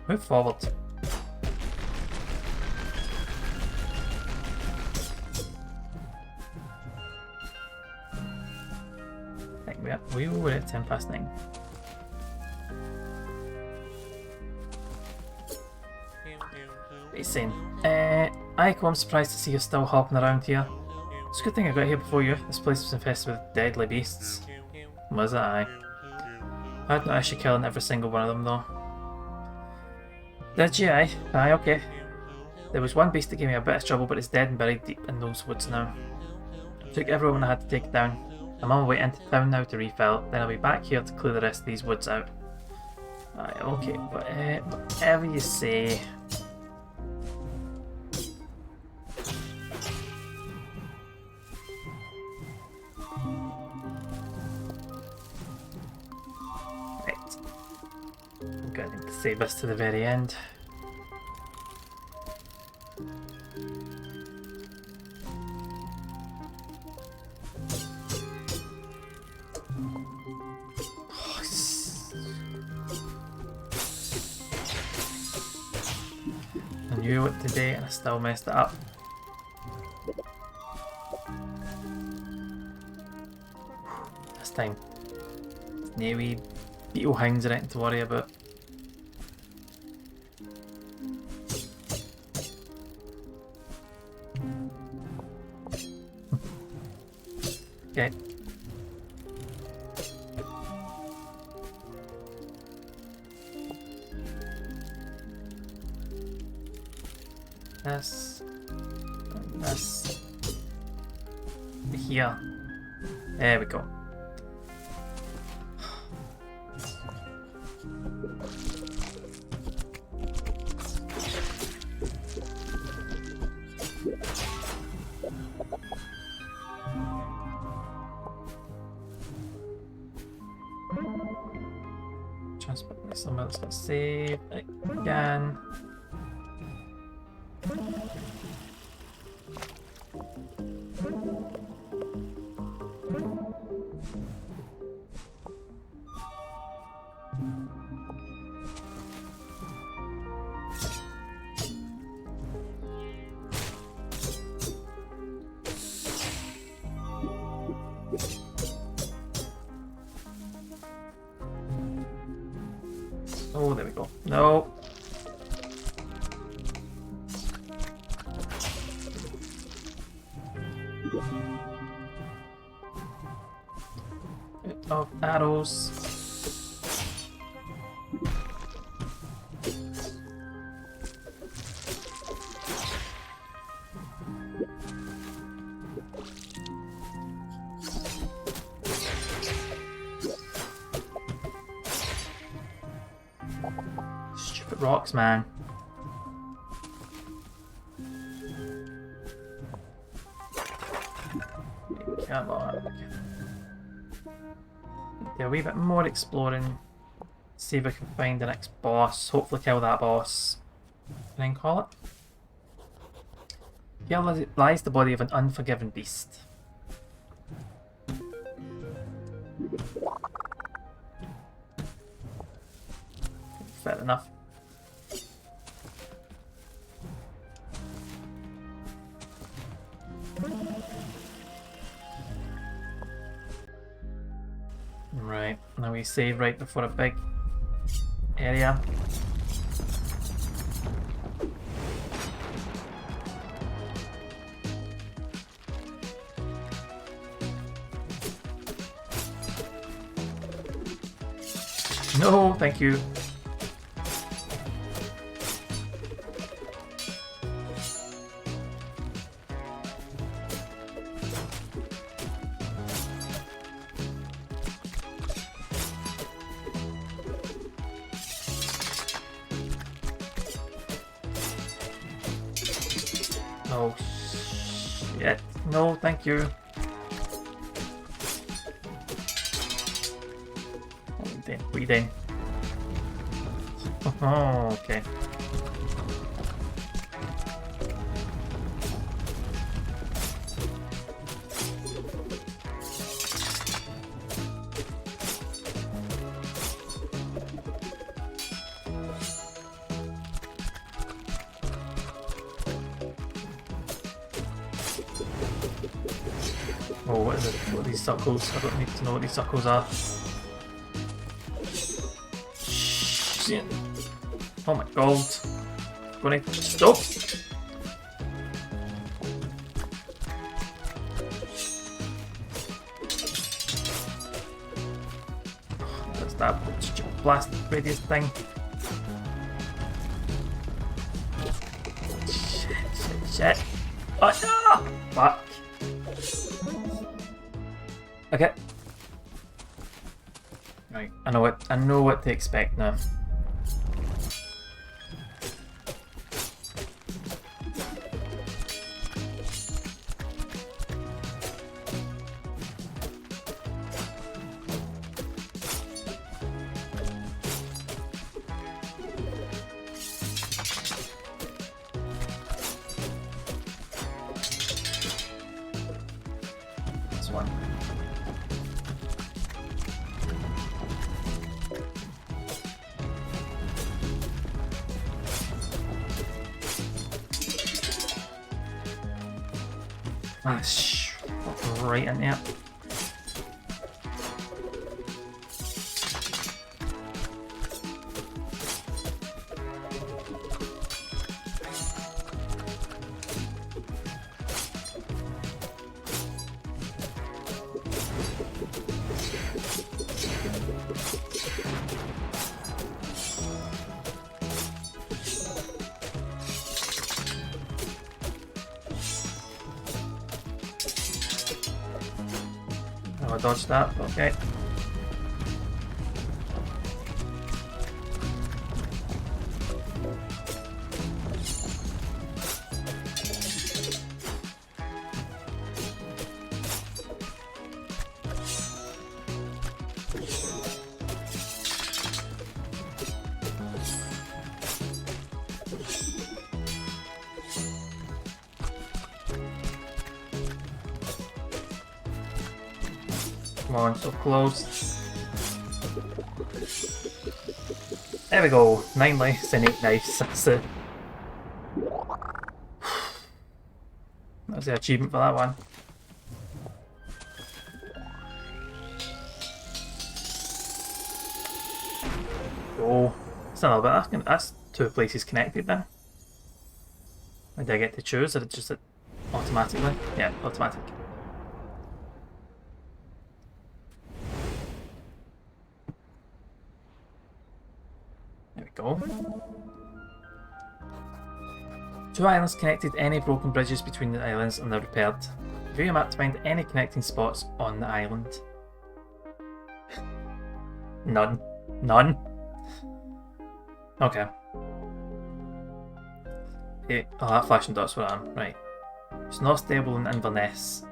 Move forward. I think we were at 10 past 9. It's saying, Aiko, I'm surprised to see you still hopping around here. It's a good thing I got here before you. This place was infested with deadly beasts. Was it? Aye. I had no issue killing every single one of them though. Did you? Aye. Aye, okay. There was one beast that gave me a bit of trouble, but it's dead and buried deep in those woods now. Took everyone I had to take it down. I'm on my way into town now to refill, then I'll be back here to clear the rest of these woods out. Aye, okay, but whatever you say. Save us to the very end. I knew what to do and I still messed it up. This time. No wee beetle hounds or anything to worry about. Okay. This. Here. There we go. Transport this somewhere that's got save again. Oh, there we go. No. Bit of arrows. Stupid rocks, man. Come on. Do a wee bit more exploring. See if I can find the next boss. Hopefully kill that boss. And then call it. Here lies the body of an unforgiven beast. Fair enough. Right, now we save right before a big area. No, thank you. Oh shit. No, thank you. What are you doing? Oh, okay. Oh, what is it? What are these circles? I don't need to know what these circles are. Shit. Oh my god. Gonna stop. That's that blast radius thing. Shit. Oh no! Fuck. Okay. Right, I know what to expect now. This one. Ah, right in there. Oh, I dodged that, okay. Come on, so close. There we go. 9 lives and 8 knives. That's it. That's the achievement for that one. Oh, it's a little bit. That's 2 places connected then. Did I get to choose, or did it just automatically? Yeah, automatic. There we go. 2 islands connected. Any broken bridges between the islands and they're repaired. View your map to find any connecting spots on the island. None. None? Okay. Yeah, oh, that flashing dot's where I am. Right. It's not stable in Inverness.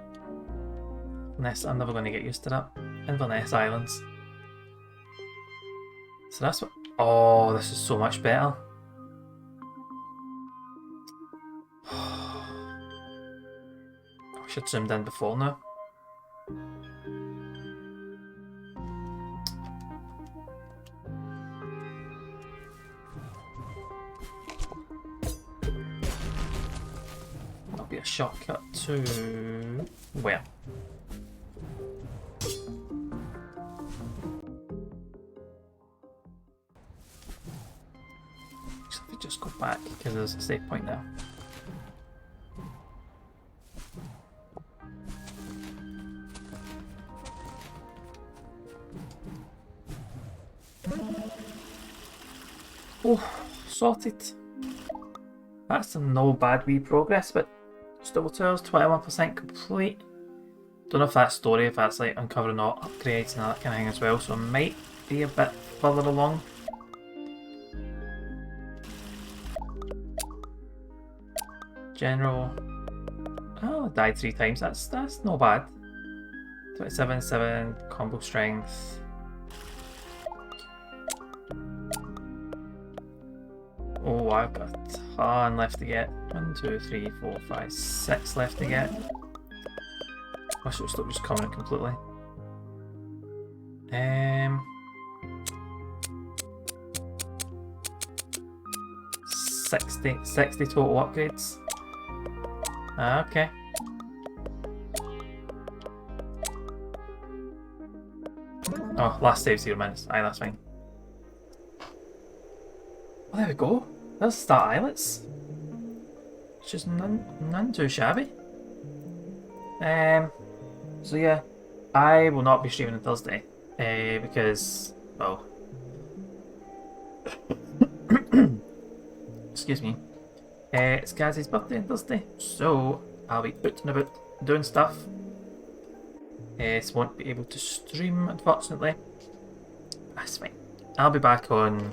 Inverness, I'm never going to get used to that. Inverness Islands. So that's what... Oh, this is so much better. I should have zoomed in before now. That'll be a shortcut to... where? So if we just go back, because there's a save point there. Oh, sorted. That's no bad wee progress, but stable tours, 21% complete. Don't know if that's story, if that's like uncovering all upgrades and that kind of thing as well, so it might be a bit further along. General. Oh, I died 3 times. That's not bad. 27, combo strength. Oh, I've got a ton left to get. 1, 2, 3, 4, 5, 6 left to get. I should stop just coming out completely. 60 total upgrades. Okay. Oh, last save 0 minutes. Aye, that's fine. Oh, there we go. There's Start Islets. It's just none too shabby. So yeah, I will not be streaming on Thursday because, well, excuse me. It's Gazzy's birthday on Thursday, so I'll be out and about doing stuff. So won't be able to stream, unfortunately. That's fine. I'll be back on...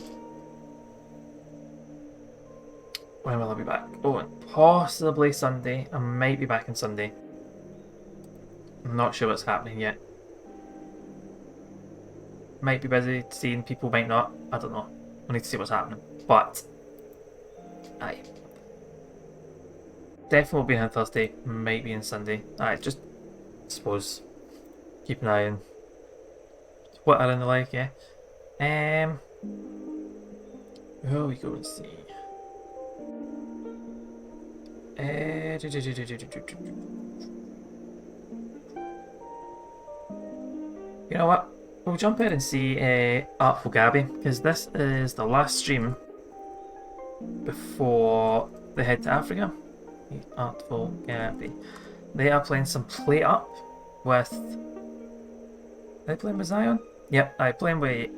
When will I be back? Oh, possibly Sunday. I might be back on Sunday. I'm not sure what's happening yet. Might be busy seeing people, might not. I don't know. I need to see what's happening. But, aye. Definitely will be on Thursday. Might be on Sunday. Aye, just, I suppose, keep an eye on Twitter and the like, yeah. Where we go and see? You know what? We'll jump in and see Artful Gabby, because this is the last stream before they head to Africa. Artful Gabby. They are playing some Play Up with. Are they playing with Zion? Yep, I'm playing with.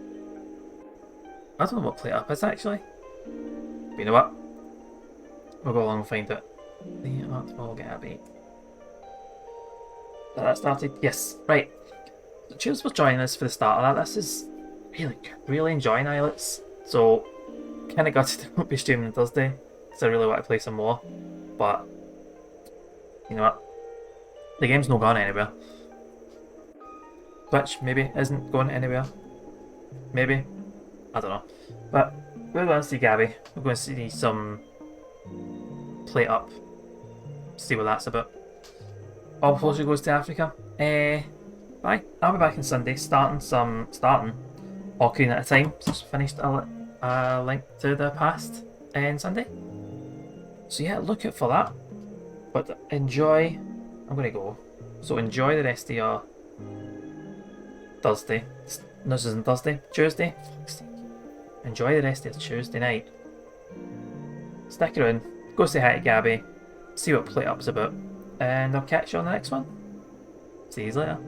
I don't know what Play Up is actually. But you know what? We'll go along and find it. The Artful Gabby. Got that started? Yes, right. So cheers for joining us for the start of that. This is really good. Really enjoying Islets. So, kind of gutted to not be streaming on Thursday, because I really want to play some more. But, you know what? The game's not gone anywhere. Twitch maybe isn't going anywhere. Maybe. I don't know. But we're going to see Gabby. We're going to see some Play Up. See what that's about. All before she goes to Africa. Bye. I'll be back on Sunday starting Ocarina at a time. Just finished a Link to the Past on Sunday. So yeah, look out for that. But enjoy. I'm gonna go. So enjoy the rest of your Thursday. No, this isn't Thursday. Tuesday. Enjoy the rest of your Tuesday night. Stick around. Go say hi to Gabby. See what Play Up's about. And I'll catch you on the next one. See you later.